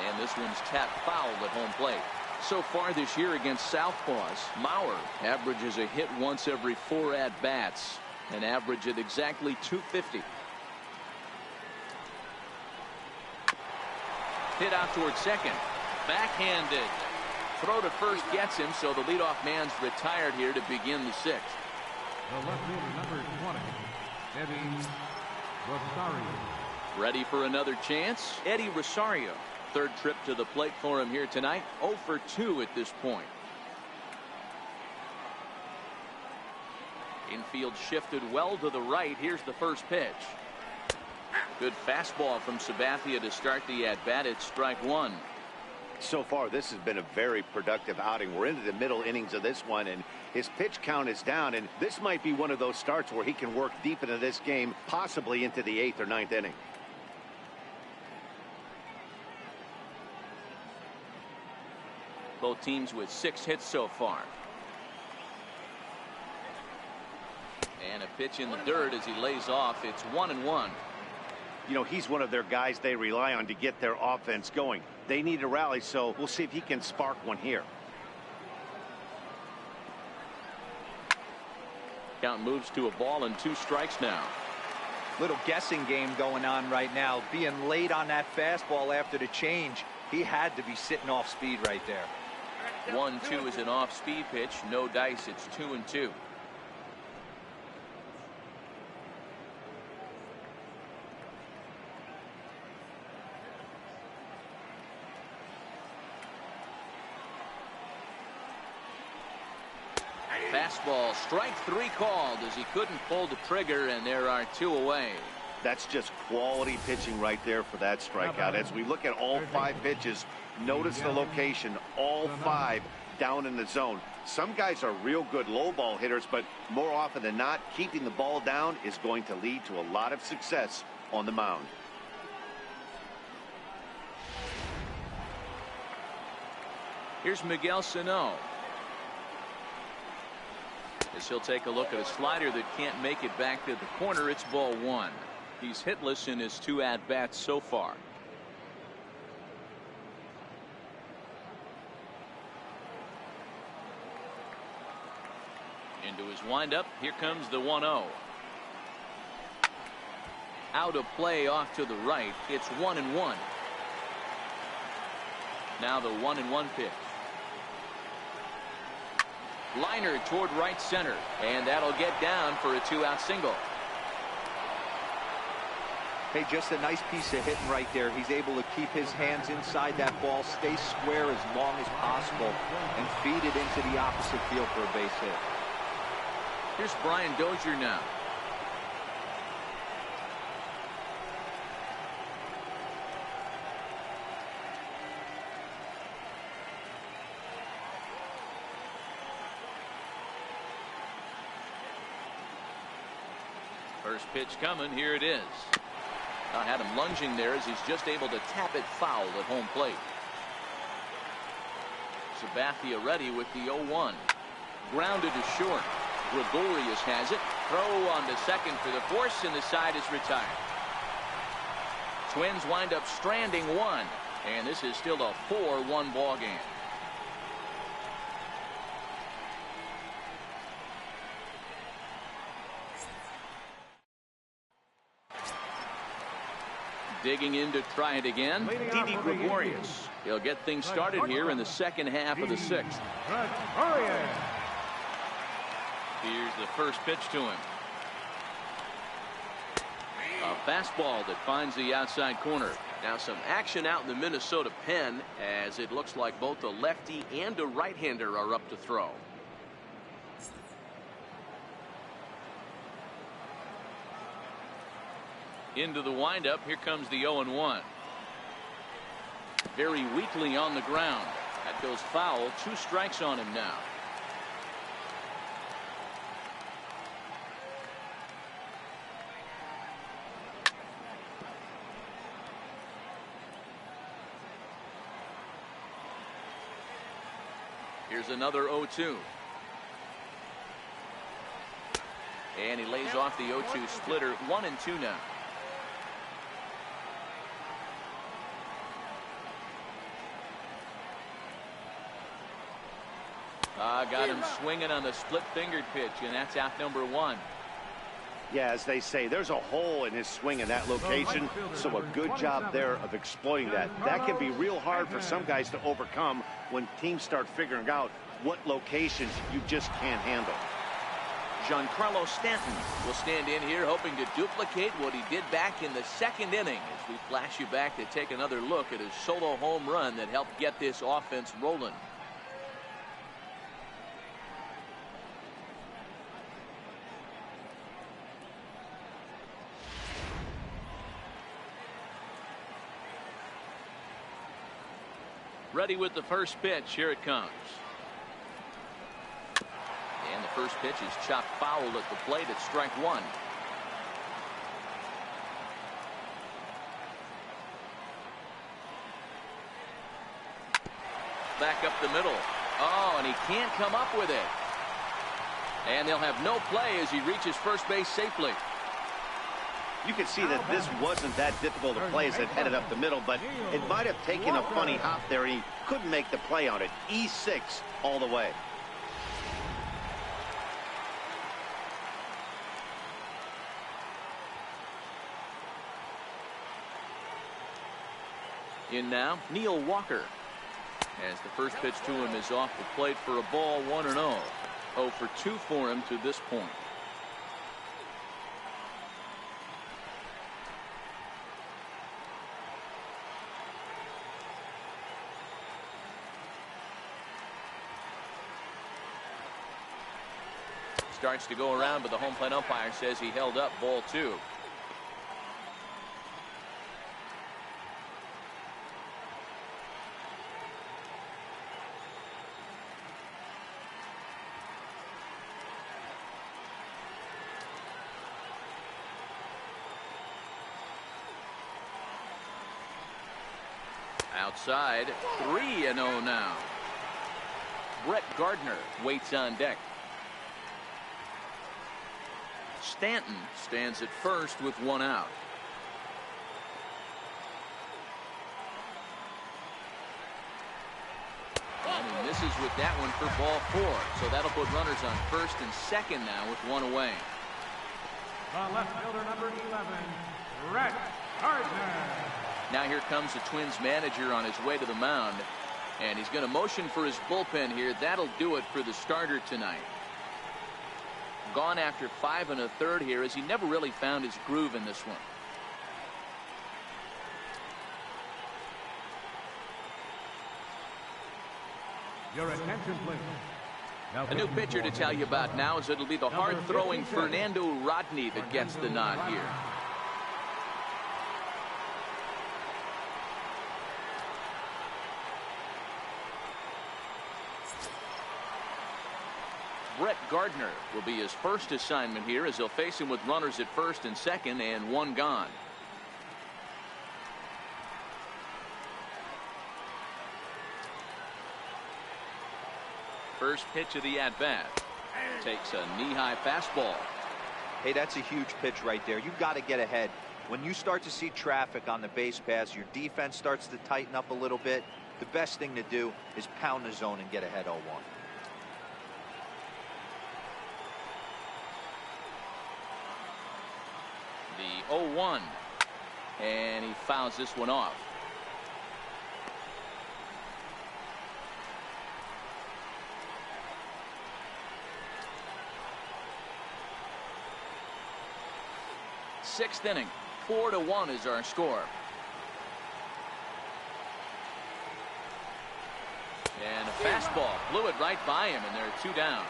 Speaker 1: And this one's tapped foul at home plate. So far this year against Southpaws, Mauer averages a hit once every 4 at-bats, an average at exactly 250. Hit out towards second. Backhanded. Throw to first gets him, so the leadoff man's retired here to begin the sixth.
Speaker 3: The left fielder, number 20, Eddie Rosario.
Speaker 1: Ready for another chance? Eddie Rosario. Third trip to the plate for him here tonight. 0 for 2 at this point. Infield shifted well to the right. Here's the first pitch. Good fastball from Sabathia to start the at-bat. It's strike one.
Speaker 2: So far, this has been a very productive outing. We're into the middle innings of this one, and his pitch count is down, and this might be one of those starts where he can work deep into this game, possibly into the 8th or 9th inning.
Speaker 1: Both teams with 6 hits so far. And a pitch in the dirt as he lays off. It's 1-1.
Speaker 2: You know, he's one of their guys they rely on to get their offense going. They need a rally, so we'll see if he can spark one here.
Speaker 1: Count moves to a ball and 2 strikes now.
Speaker 4: Little guessing game going on right now. Being late on that fastball after the change. He had to be sitting off speed right there.
Speaker 1: 1-2 is an off-speed pitch. No dice. It's 2-2. Fastball, strike 3 called as he couldn't pull the trigger, and there are 2 away.
Speaker 2: That's just quality pitching right there for that strikeout. As we look at all 5 pitches, notice the location, all 5 down in the zone. Some guys are real good low ball hitters, but more often than not, keeping the ball down is going to lead to a lot of success on the mound.
Speaker 1: Here's Miguel Sano. As he'll take a look at a slider that can't make it back to the corner. It's ball 1. He's hitless in his 2 at-bats so far. Into his windup. Here comes the 1-0. Out of play off to the right. It's 1-1. Now the 1-1 pitch. Liner toward right center, and that'll get down for a 2-out single.
Speaker 4: Hey, just a nice piece of hitting right there. He's able to keep his hands inside that ball, stay square as long as possible, and feed it into the opposite field for a base hit.
Speaker 1: Here's Brian Dozier now. First pitch coming. Here it is. I had him lunging there as he's just able to tap it foul at home plate. Sabathia ready with the 0-1. Grounded to short. Gregorius has it. Throw on to second for the force, and the side is retired. Twins wind up stranding 1, and this is still a 4-1 ball game. Digging in to try it again. Didi Gregorius. He'll get things started here in the second half of the 6th. Here's the first pitch to him. A fastball that finds the outside corner. Now some action out in the Minnesota pen, as it looks like both a lefty and a right-hander are up to throw. Into the windup. Here comes the 0-1. very weakly on the ground. That goes foul. 2 strikes on him now. Here's another 0-2. And he lays off the 0-2 splitter. 1-2 now. Got him swinging on the split-fingered pitch, and that's out number 1.
Speaker 2: Yeah, as they say, there's a hole in his swing in that location, so a good job there of exploiting that. That can be real hard for some guys to overcome when teams start figuring out what locations you just can't handle.
Speaker 1: Giancarlo Stanton will stand in here hoping to duplicate what he did back in the 2nd inning as we flash you back to take another look at his solo home run that helped get this offense rolling. Ready with the first pitch. Here it comes. And the first pitch is chopped foul at the plate at strike 1. Back up the middle. Oh, and he can't come up with it. And they'll have no play as he reaches first base safely.
Speaker 2: You can see that this wasn't that difficult to play as it headed up the middle, but it might have taken a funny hop there, and he couldn't make the play on it. E6 all the way.
Speaker 1: In now, Neil Walker. As the first pitch to him is off the plate for a ball, 1-0. 0 for 2 for him to this point. Starts to go around, but the home plate umpire says he held up. Ball 2. Outside, 3-0 now. Brett Gardner waits on deck. Stanton stands at first with 1 out. And he misses with that one for ball 4. So that'll put runners on first and second now with 1 away.
Speaker 3: The left fielder, number 11, Brett Gardner.
Speaker 1: Now here comes the Twins manager on his way to the mound. And he's going to motion for his bullpen here. That'll do it for the starter tonight. Gone after 5 1/3 here as he never really found his groove in this one.
Speaker 3: Your attention, please.
Speaker 1: A new pitcher to tell you about now as it'll be the hard-throwing Fernando Rodney that gets the nod here. Brett Gardner will be his first assignment here as they'll face him with runners at first and second and 1 gone. First pitch of the at-bat. Takes a knee-high fastball.
Speaker 4: Hey, that's a huge pitch right there. You've got to get ahead. When you start to see traffic on the base pass, your defense starts to tighten up a little bit. The best thing to do is pound the zone and get ahead 0-1.
Speaker 1: The 0-1, and he fouls this one off. Sixth inning, 4-1 is our score. And a fastball blew it right by him, and there are 2 down.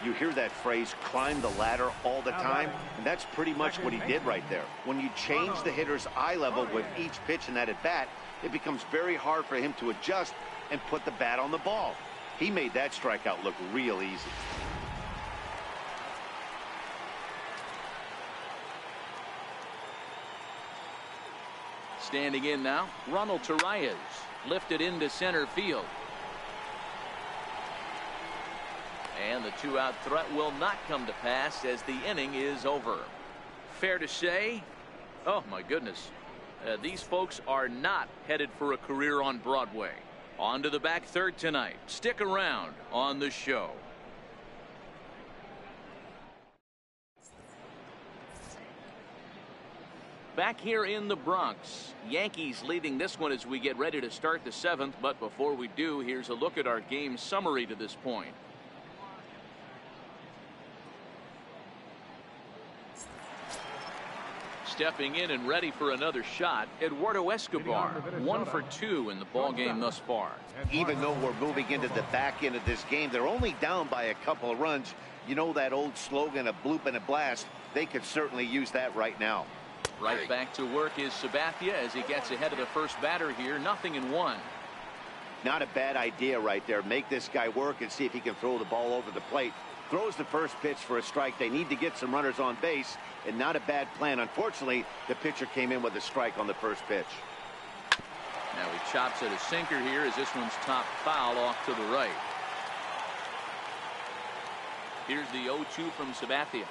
Speaker 2: You hear that phrase, climb the ladder, all the time, and that's pretty much what he did right there. When you change the hitter's eye level with each pitch in that at-bat, it becomes very hard for him to adjust and put the bat on the ball. He made that strikeout look real easy.
Speaker 1: Standing in now, Ronald Torreyes, lifted into center field. And the two-out threat will not come to pass as the inning is over. Fair to say, oh my goodness, these folks are not headed for a career on Broadway. On to the back third tonight. Stick around on the show. Back here in the Bronx, Yankees leading this one as we get ready to start the seventh. But before we do, here's a look at our game summary to this point. Stepping in and ready for another shot, Eduardo Escobar, 1 for 2 in the ball game thus far.
Speaker 2: Even though we're moving into the back end of this game, they're only down by a couple of runs. You know that old slogan, a bloop and a blast? They could certainly use that right now.
Speaker 1: Right back to work is Sabathia as he gets ahead of the first batter here. 0-1.
Speaker 2: Not a bad idea right there. Make this guy work and see if he can throw the ball over the plate. Throws the first pitch for a strike. They need to get some runners on base, and not a bad plan. Unfortunately, the pitcher came in with a strike on the first pitch.
Speaker 1: Now he chops at a sinker here as this one's top foul off to the right. Here's the 0-2 from Sabathia.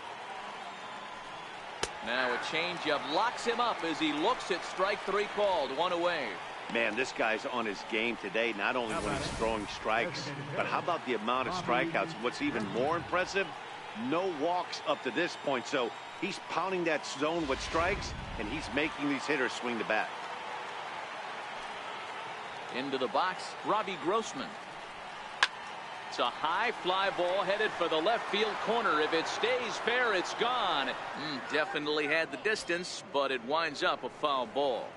Speaker 1: Now a changeup locks him up as he looks at strike three called. 1 away.
Speaker 2: Man, this guy's on his game today, not only when he's throwing strikes, but how about the amount of strikeouts? What's even more impressive, no walks up to this point. So he's pounding that zone with strikes, and he's making these hitters swing the bat.
Speaker 1: Into the box, Robbie Grossman. It's a high fly ball headed for the left field corner. If it stays fair, it's gone. Definitely had the distance, but it winds up a foul ball.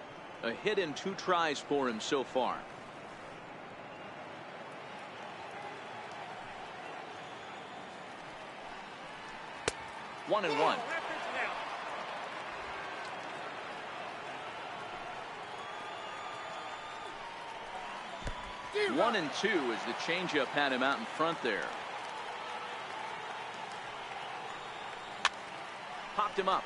Speaker 1: A hit in 2 tries for him so far. One and one. One and two as the changeup had him out in front there. Popped him up.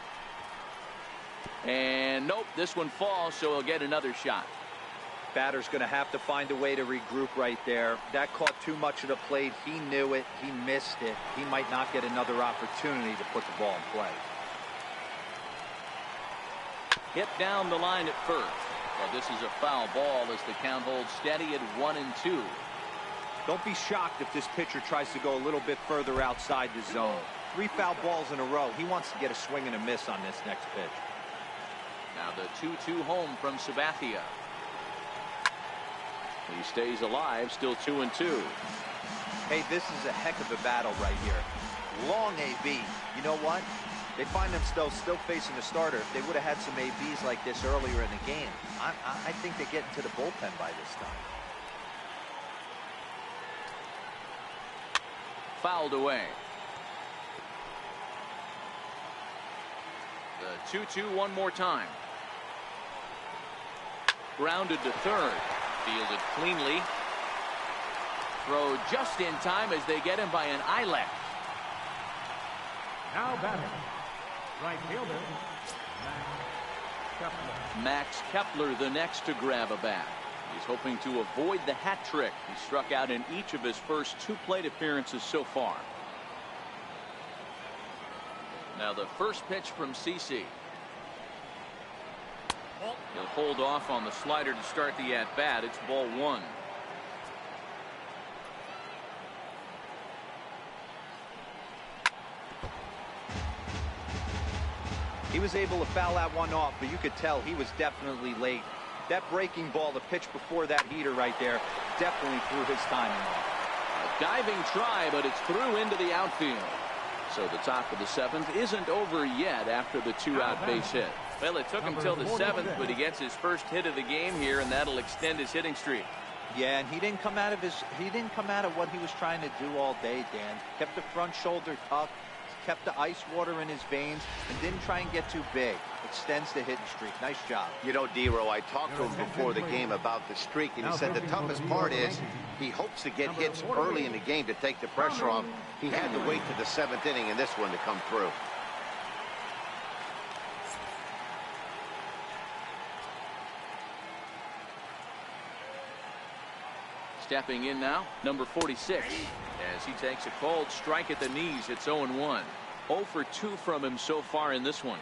Speaker 1: And nope, this one falls, so he'll get another shot.
Speaker 4: Batter's going to have to find a way to regroup right there. That caught too much of the plate. He knew it. He missed it. He might not get another opportunity to put the ball in play.
Speaker 1: Hit down the line at first. Well, this is a foul ball as the count holds steady at 1 and 2.
Speaker 4: Don't be shocked if this pitcher tries to go a little bit further outside the zone. 3 foul balls in a row. He wants to get a swing and a miss on this next pitch.
Speaker 1: Now the 2-2 home from Sabathia. He stays alive, still 2 and 2.
Speaker 4: Hey, this is a heck of a battle right here. Long AB. You know what? They find themselves still facing the starter. If they would have had some ABs like this earlier in the game, I think they get into the bullpen by this time.
Speaker 1: Fouled away. The 2-2 one more time. Grounded to third. Fielded cleanly. Throw just in time as they get him by an eyelash.
Speaker 3: Now batting, right fielder, Max Kepler.
Speaker 1: Max Kepler the next to grab a bat. He's hoping to avoid the hat trick. He struck out in each of his first 2 plate appearances so far. Now the first pitch from CC. He'll hold off on the slider to start the at-bat. It's ball 1.
Speaker 4: He was able to foul that one off, but you could tell he was definitely late. That breaking ball, the pitch before that heater right there, definitely threw his timing off.
Speaker 1: A diving try, but it's through into the outfield. So the top of the 7th isn't over yet after the 2-out base hit. Well, it took him till the 7th, but he gets his first hit of the game here, and that'll extend his hitting streak.
Speaker 4: Yeah, and he didn't come out of what he was trying to do all day, Dan. Kept the front shoulder tucked, kept the ice water in his veins, and didn't try and get too big. Extends the hitting streak. Nice job.
Speaker 2: You know, D-Row, I talked to him before the game about the streak, and he said the toughest part is he hopes to get hits early in the game to take the pressure off. He had to wait to the 7th inning in this one to come through.
Speaker 1: Stepping in now, number 46, as he takes a cold strike at the knees. It's 0-1. 0 for 2 from him so far in this one.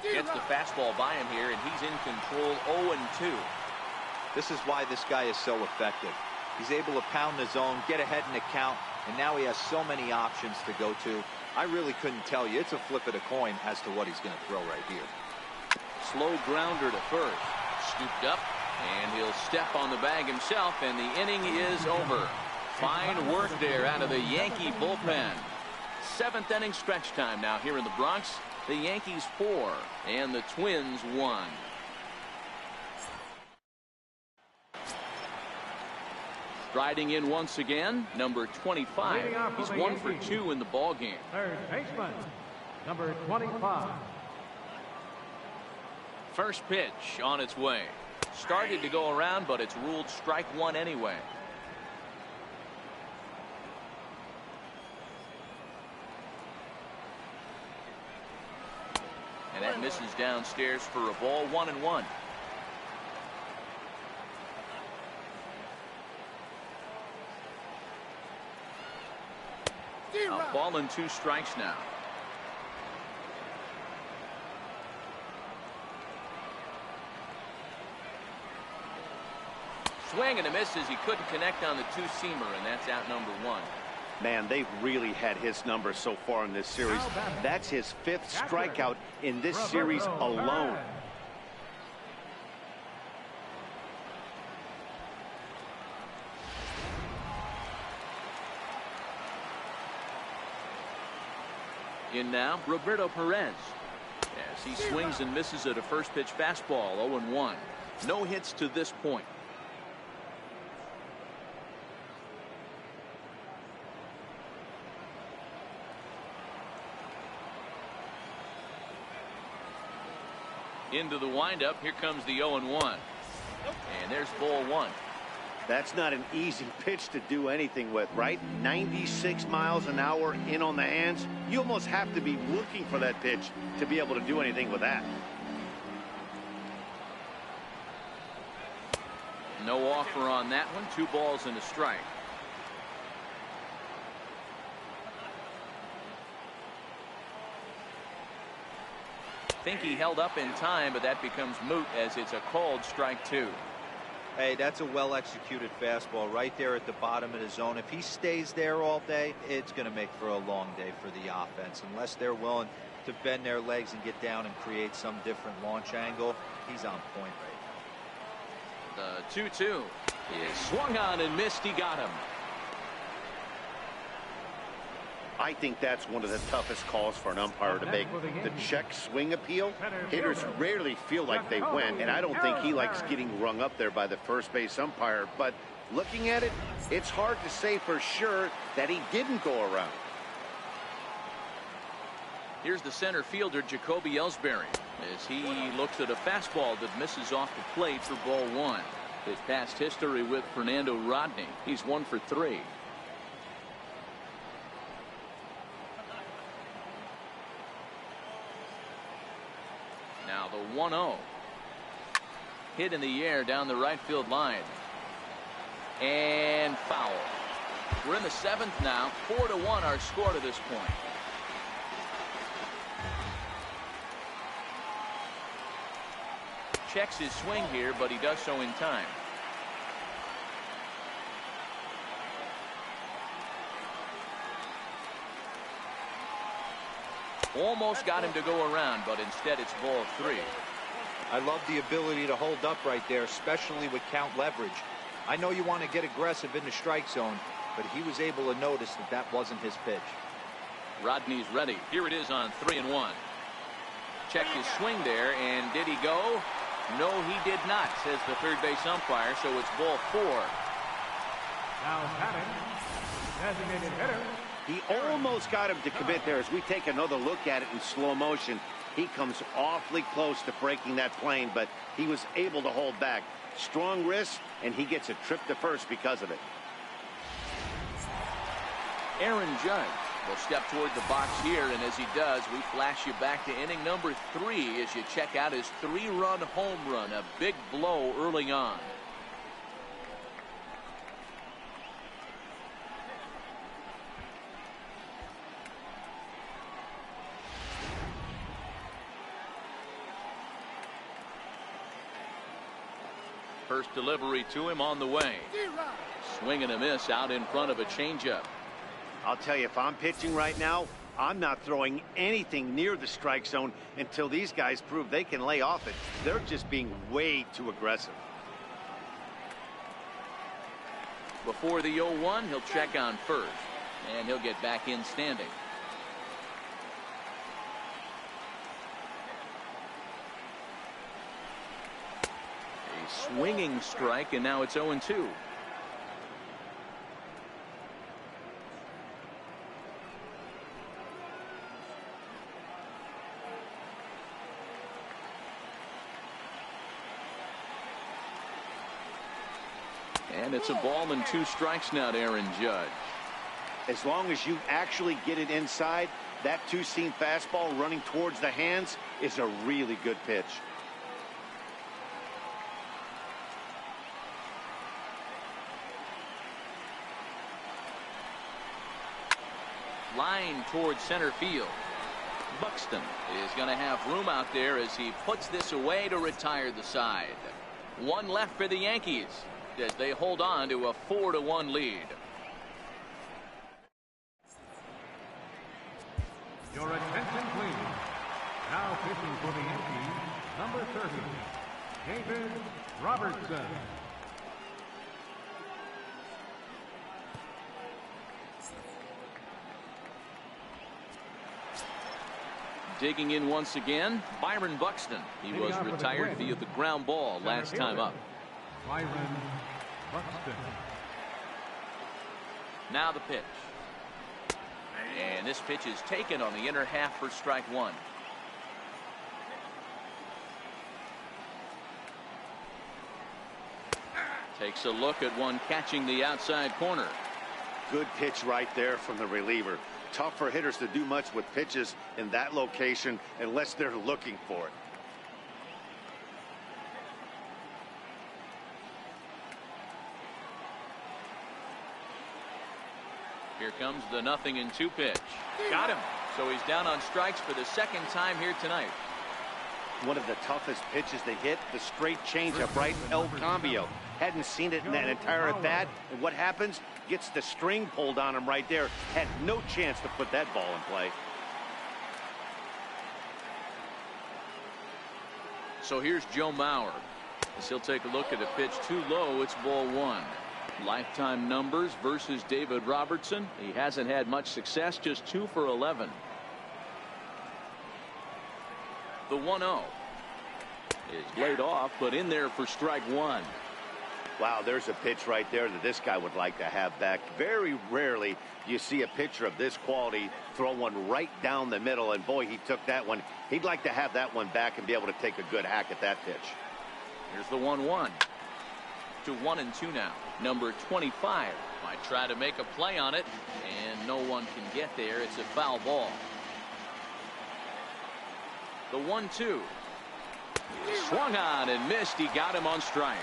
Speaker 1: Gets the fastball by him here, and he's in control. 0-2.
Speaker 4: This is why this guy is so effective. He's able to pound the zone, get ahead in the count, and now he has so many options to go to. I really couldn't tell you. It's a flip of the coin as to what he's going to throw right here.
Speaker 1: Slow grounder to first. Scooped up, and he'll step on the bag himself, and the inning is over. Fine work there out of the Yankee bullpen. 7th inning stretch time now here in the Bronx. The Yankees 4 and the Twins 1. Riding in once again, number 25. He's 1 for 2 in the ball game.
Speaker 3: Third baseman, number 25.
Speaker 1: First pitch on its way. Started to go around, but it's ruled strike 1 anyway. And that misses downstairs for a ball. 1-1. A ball and 2 strikes now. Swing and a miss as he couldn't connect on the 2-seamer, and that's out number 1.
Speaker 2: Man, they've really had his number so far in this series. That's his 5th strikeout in this series alone.
Speaker 1: In now, Roberto Perez. As he swings and misses at a first pitch fastball. 0-1. No hits to this point. Into the windup. Here comes the 0-1. And there's ball 1.
Speaker 2: That's not an easy pitch to do anything with, right? 96 miles an hour in on the hands. You almost have to be looking for that pitch to be able to do anything with that.
Speaker 1: No offer on that one. 2 balls and a strike. Think he held up in time, but that becomes moot as it's a called strike 2.
Speaker 4: Hey, that's a well-executed fastball right there at the bottom of the zone. If he stays there all day, it's going to make for a long day for the offense. Unless they're willing to bend their legs and get down and create some different launch angle, he's on point right
Speaker 1: now. The 2-2 is swung on and missed. He got him.
Speaker 2: I think that's one of the toughest calls for an umpire to make. The check swing appeal. Hitters rarely feel like they went, and I don't think he likes getting rung up there by the first base umpire. But looking at it, it's hard to say for sure that he didn't go around.
Speaker 1: Here's the center fielder, Jacoby Ellsbury, as he looks at a fastball that misses off the plate for ball 1. His past history with Fernando Rodney. He's 1 for 3. Now the 1-0. Hit in the air down the right field line. And foul. We're in the 7th now. 4-1 our score to this point. Checks his swing here, but he does so in time. Almost got him to go around, but instead it's ball 3.
Speaker 4: I love the ability to hold up right there, especially with count leverage. I know you want to get aggressive in the strike zone, but he was able to notice that that wasn't his pitch.
Speaker 1: Rodney's ready. Here it is on 3-1. Check his swing there, and did he go? No, he did not, says the third base umpire, so it's ball 4.
Speaker 3: Now batting, designated hitter.
Speaker 2: He almost got him to commit there. As we take another look at it in slow motion, he comes awfully close to breaking that plane, but he was able to hold back. Strong wrist, and he gets a trip to first because of it.
Speaker 1: Aaron Judge will step toward the box here, and as he does, we flash you back to inning number 3 as you check out his 3-run home run, a big blow early on. First delivery to him on the way. Swing and a miss out in front of a changeup.
Speaker 2: I'll tell you, if I'm pitching right now, I'm not throwing anything near the strike zone until these guys prove they can lay off it. They're just being way too aggressive.
Speaker 1: Before the 0-1, he'll check on first, and he'll get back in standing. A swinging strike, and now it's 0-2. And it's a ball and 2 strikes now to Aaron Judge.
Speaker 2: As long as you actually get it inside, that two-seam fastball running towards the hands is a really good pitch.
Speaker 1: Line towards center field. Buxton is going to have room out there as he puts this away to retire the side. One left for the Yankees as they hold on to a 4-1 lead.
Speaker 3: Your attention, please. Now pitching for the Yankees, number 30, David Robertson.
Speaker 1: Digging in once again, Byron Buxton. He was retired via the ground ball last time up.
Speaker 3: Byron Buxton.
Speaker 1: Now the pitch. And this pitch is taken on the inner half for strike 1. Takes a look at one catching the outside corner.
Speaker 2: Good pitch right there from the reliever. Tough for hitters to do much with pitches in that location unless they're looking for it.
Speaker 1: Here comes the 0-2 pitch. Got him. So he's down on strikes for the second time here tonight.
Speaker 2: One of the toughest pitches they hit, the straight changeup right, El Cambio. Hadn't seen it in that entire at bat, and what happens? Gets the string pulled on him right there. Had no chance to put that ball in play.
Speaker 1: So here's Joe Mauer. As he'll take a look at a pitch too low, it's ball 1. Lifetime numbers versus David Robertson. He hasn't had much success, just 2 for 11. The 1-0 is laid off, but in there for strike 1.
Speaker 2: Wow, there's a pitch right there that this guy would like to have back. Very rarely do you see a pitcher of this quality throw one right down the middle, and boy, he took that one. He'd like to have that one back and be able to take a good hack at that pitch.
Speaker 1: Here's the 1-1 to 1-2 now. Number 25 might try to make a play on it, and no one can get there. It's a foul ball. The 1-2 swung on and missed. He got him on strikes.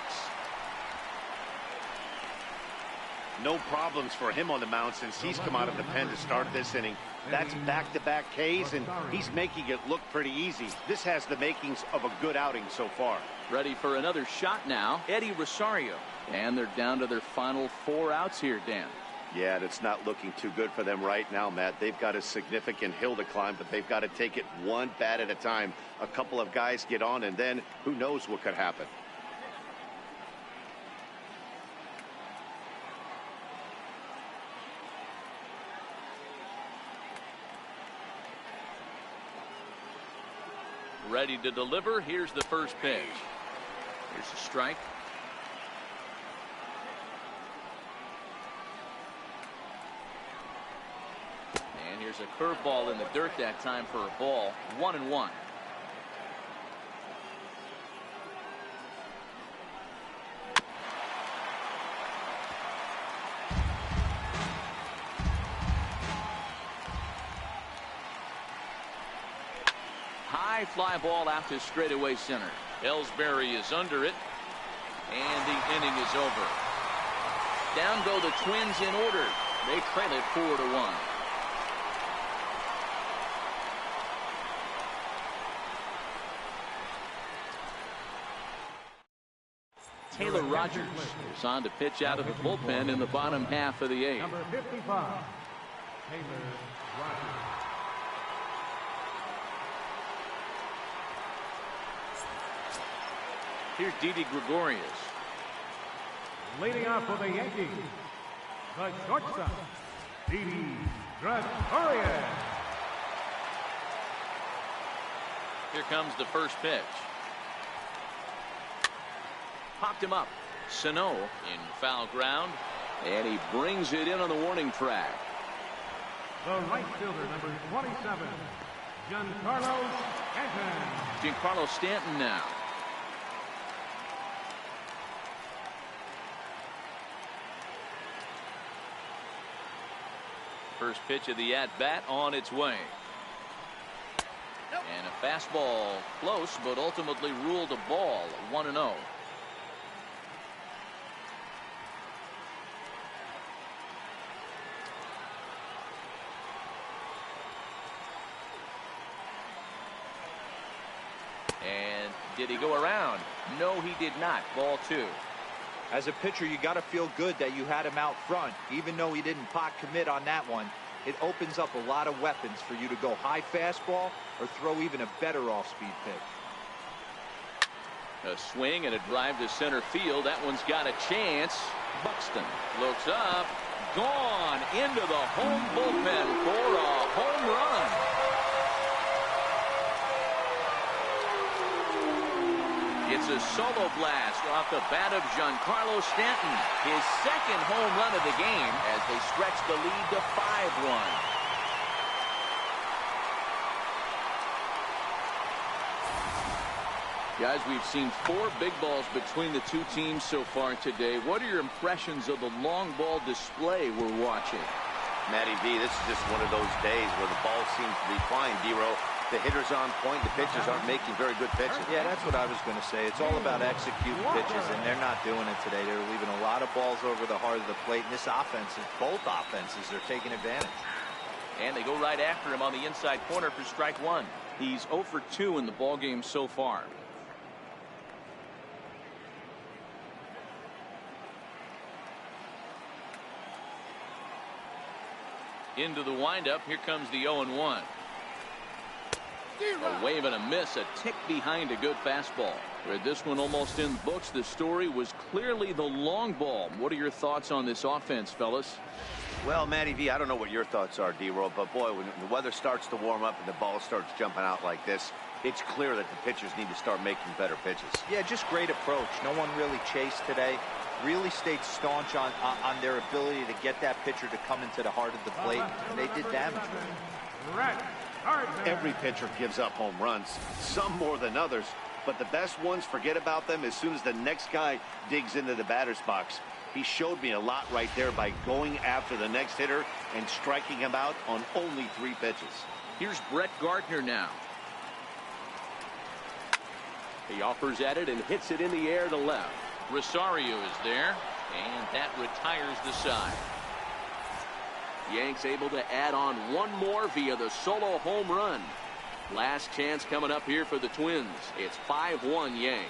Speaker 2: No problems for him on the mound since he's come out of the pen to start this inning. That's back-to-back Ks, and he's making it look pretty easy. This has the makings of a good outing so far.
Speaker 1: Ready for another shot now, Eddie Rosario. And they're down to their final 4 outs here, Dan.
Speaker 2: Yeah, that's not looking too good for them right now, Matt. They've got a significant hill to climb, but they've got to take it one bat at a time. A couple of guys get on, and then who knows what could happen.
Speaker 1: ready to deliver. Here's the first pitch. Here's a strike. And here's a curveball in the dirt that time for a ball. 1-1. High fly ball out to straightaway center. Ellsbury is under it, and the inning is over. Down go the Twins in order. They trail it 4-1. Taylor Rogers is on to pitch out of the bullpen in the bottom half of the eighth.
Speaker 3: Number 55, Taylor Rogers.
Speaker 1: Here's Didi Gregorius.
Speaker 3: Leading off for the Yankees, the shortstop, Didi Gregorius.
Speaker 1: Here comes the first pitch. Popped him up. Sano in foul ground, and he brings it in on the warning track.
Speaker 3: The right fielder, number 27, Giancarlo Stanton.
Speaker 1: Giancarlo Stanton now. First pitch of the at-bat on its way. And a fastball close, but ultimately ruled a ball. 1-0. And did he go around? No, he did not. Ball 2.
Speaker 4: As a pitcher, you got to feel good that you had him out front. Even though he didn't pot commit on that one, it opens up a lot of weapons for you to go high fastball or throw even a better off-speed pitch.
Speaker 1: A swing and a drive to center field. That one's got a chance. Buxton looks up. Gone into the home bullpen for a home run. It's a solo blast off the bat of Giancarlo Stanton. His second home run of the game as they stretch the lead to 5-1. Guys, we've seen 4 big balls between the two teams so far today. What are your impressions of the long ball display we're watching?
Speaker 2: Matty V, this is just one of those days where the ball seems to be flying, D-Row. The hitter's on point. The pitchers aren't making very good pitches.
Speaker 4: Yeah, that's what I was going to say. It's all about executing pitches, and they're not doing it today. They're leaving a lot of balls over the heart of the plate, and this offense, both offenses, are taking advantage.
Speaker 1: And they go right after him on the inside corner for strike 1. He's 0 for 2 in the ballgame so far. Into the windup. Here comes the 0-1. A wave and a miss, a tick behind a good fastball. With this one almost in the books, the story was clearly the long ball. What are your thoughts on this offense, fellas?
Speaker 2: Well, Matty V, I don't know what your thoughts are, D-Roll, but boy, when the weather starts to warm up and the ball starts jumping out like this, it's clear that the pitchers need to start making better pitches.
Speaker 4: Yeah, just great approach. No one really chased today. Really stayed staunch on their ability to get that pitcher to come into the heart of the plate, and they did damage with it.
Speaker 2: Every pitcher gives up home runs, some more than others, but the best ones, forget about them as soon as the next guy digs into the batter's box. He showed me a lot right there by going after the next hitter and striking him out on only 3 pitches.
Speaker 1: Here's Brett Gardner now. He offers at it and hits it in the air to left. Rosario is there, and that retires the side. Yanks able to add on one more via the solo home run. Last chance coming up here for the Twins. It's 5-1 Yanks.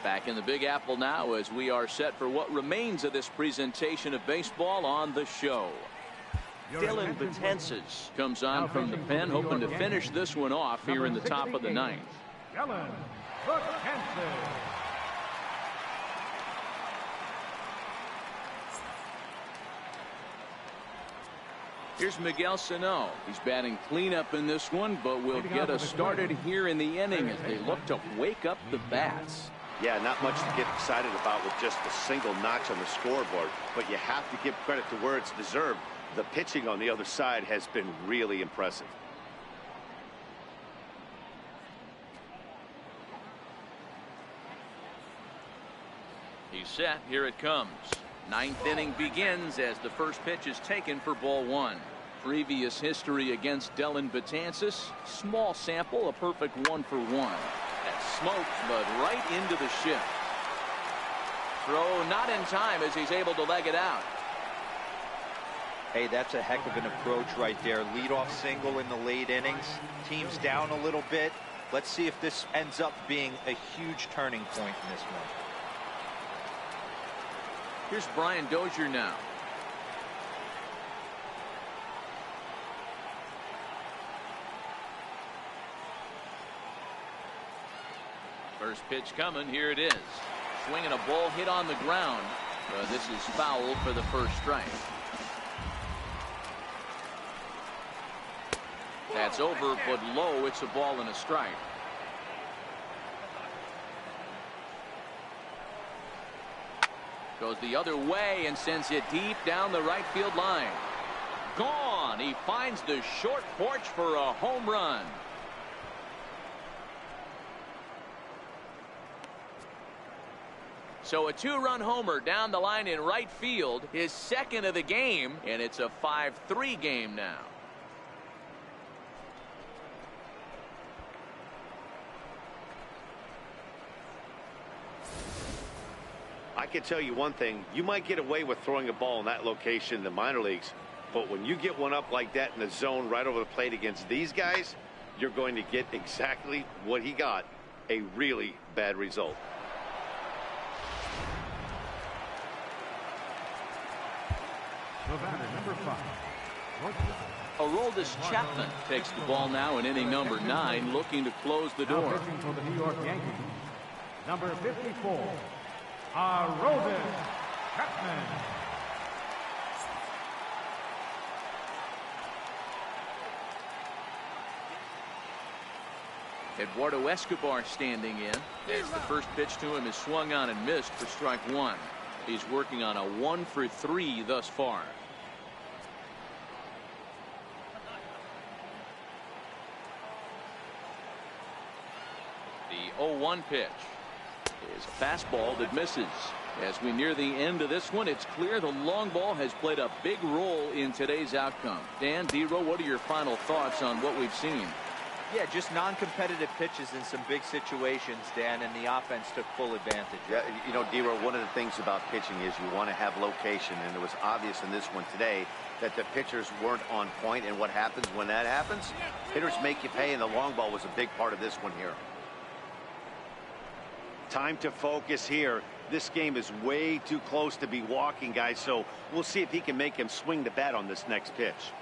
Speaker 1: Back in the Big Apple now as we are set for what remains of this presentation of baseball on the show. Dylan Betances comes on from the pen, hoping to finish this one off here in the top of the 9th.
Speaker 3: Dylan Betances.
Speaker 1: Here's Miguel Sano. He's batting cleanup in this one, but will get us started here in the inning as they look to wake up the bats.
Speaker 2: Yeah, not much to get excited about with just a single notch on the scoreboard, but you have to give credit to where it's deserved. The pitching on the other side has been really impressive.
Speaker 1: He's set. Here it comes. Ninth inning begins as the first pitch is taken for ball one. Previous history against Dellin Betances. Small sample, a perfect 1-for-1. That's smoked, but right into the shift. Throw not in time as he's able to leg it out.
Speaker 4: Hey, that's a heck of an approach right there. Leadoff single in the late innings. Team's down a little bit. Let's see if this ends up being a huge turning point in this one.
Speaker 1: Here's Brian Dozier now. First pitch coming. Here it is. Swinging a ball hit on the ground. This is foul for the first strike. That's over, but low. It's a ball and a strike. Goes the other way and sends it deep down the right field line. Gone. He finds the short porch for a home run. So a two-run homer down the line in right field, his second of the game, and it's a 5-3 game now.
Speaker 2: I can tell you one thing, you might get away with throwing a ball in that location in the minor leagues, but when you get one up like that in the zone right over the plate against these guys, you're going to get exactly what he got, a really bad result.
Speaker 3: The batter, number 5.
Speaker 1: Aroldis Chapman takes the ball now in inning number 9, looking to close the
Speaker 3: Now
Speaker 1: door.
Speaker 3: pitching for the New York Yankees, number 54, Aroldis Chapman.
Speaker 1: Eduardo Escobar standing in as the first pitch to him is swung on and missed for strike one. He's working on a 1-for-3 thus far. The 0-1 pitch is a fastball that misses. As we near the end of this one, it's clear the long ball has played a big role in today's outcome. Dan, D-Row, what are your final thoughts on what we've seen?
Speaker 4: Yeah, just non-competitive pitches in some big situations, Dan, and the offense took full advantage.
Speaker 2: Yeah, you know, D-Row, one of the things about pitching is you want to have location, and it was obvious in this one today that the pitchers weren't on point, and what happens when that happens? Hitters make you pay, and the long ball was a big part of this one here. Time to focus here. This game is way too close to be walking, guys, so we'll see if he can make him swing the bat on this next pitch.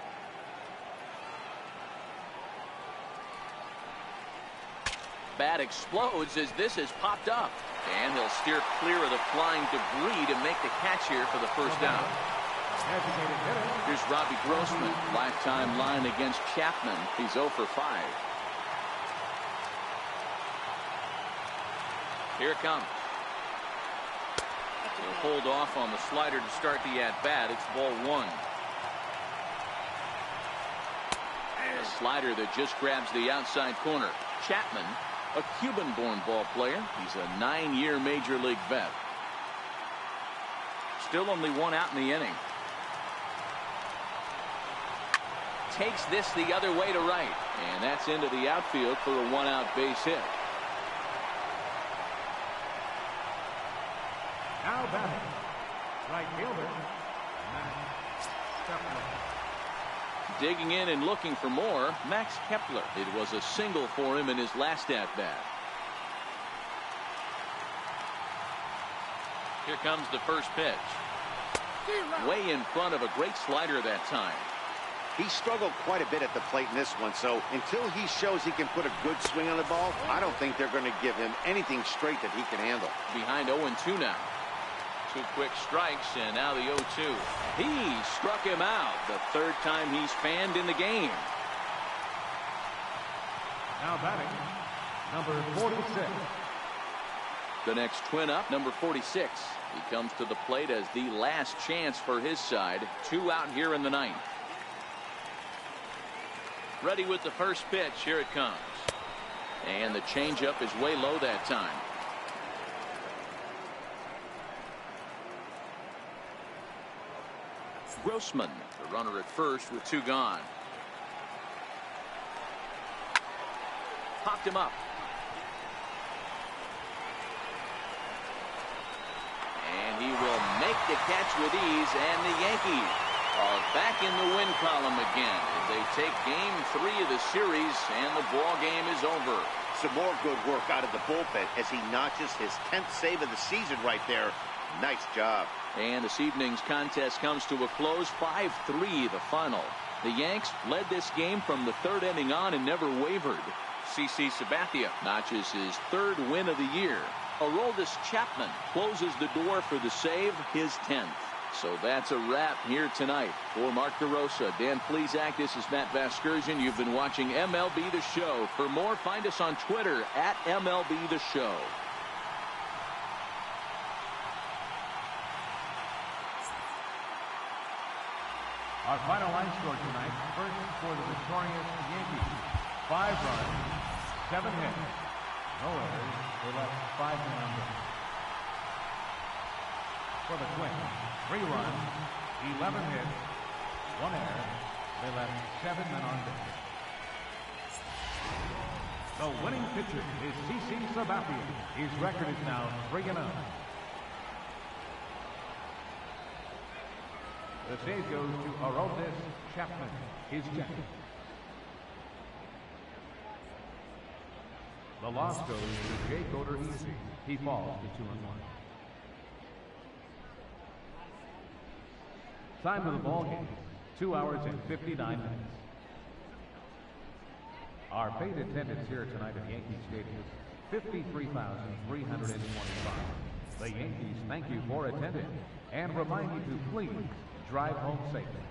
Speaker 1: Bat explodes as this has popped up, and he'll steer clear of the flying debris to make the catch here for the first down. Here's Robbie Grossman, lifetime line against Chapman. He's 0 for 5. Here it comes. He'll hold off on the slider to start the at-bat. It's ball one. A slider that just grabs the outside corner. Chapman, a Cuban-born ball player. He's a 9-year Major League vet. Still only one out in the inning. Takes this the other way to right, and that's into the outfield for a one-out base hit.
Speaker 3: Now batting, right fielder, Max Kepler.
Speaker 1: Digging in and looking for more, Max Kepler. It was a single for him in his last at-bat. Here comes the first pitch. Way in front of a great slider that time.
Speaker 2: He struggled quite a bit at the plate in this one, so until he shows he can put a good swing on the ball, I don't think they're going to give him anything straight that he can handle.
Speaker 1: Behind 0-2 now. 2 quick strikes, and now the 0-2. He struck him out, the third time he's fanned in the game.
Speaker 3: Now batting, number 46.
Speaker 1: The next Twin up, number 46. He comes to the plate as the last chance for his side. 2 out here in the 9th. Ready with the first pitch. Here it comes. And the changeup is way low that time. Grossman, the runner at first with 2 gone. Popped him up. And he will make the catch with ease, and the Yankees are back in the win column again. They take game 3 of the series, and the ball game is over.
Speaker 2: Some more good work out of the bullpen as he notches his 10th save of the season right there. Nice job.
Speaker 1: And this evening's contest comes to a close. 5-3 the final. The Yanks led this game from the 3rd inning on and never wavered. CC Sabathia notches his 3rd win of the year. Aroldis Chapman closes the door for the save, his 10th. So that's a wrap here tonight. For Mark DeRosa, Dan Plesac, this is Matt Vasgersian. You've been watching MLB The Show. For more, find us on Twitter at MLB The Show.
Speaker 3: Our final line score tonight, first for the victorious Yankees. 5 runs, 7 hits, no errors. They left 5 men on base. For the Twins, 3 runs, 11 hits, 1 error. They left 7 men on base. The winning pitcher is CC Sabathia. His record is now 3-0. The save goes to Aroldis Chapman. His 10th. The loss goes to Jake Odorizzi. He falls to 2-1. Time of the ball game, 2 hours and 59 minutes. Our paid attendance here tonight at Yankee Stadium, 53,325. The Yankees thank you for attending and remind you to please drive home safely.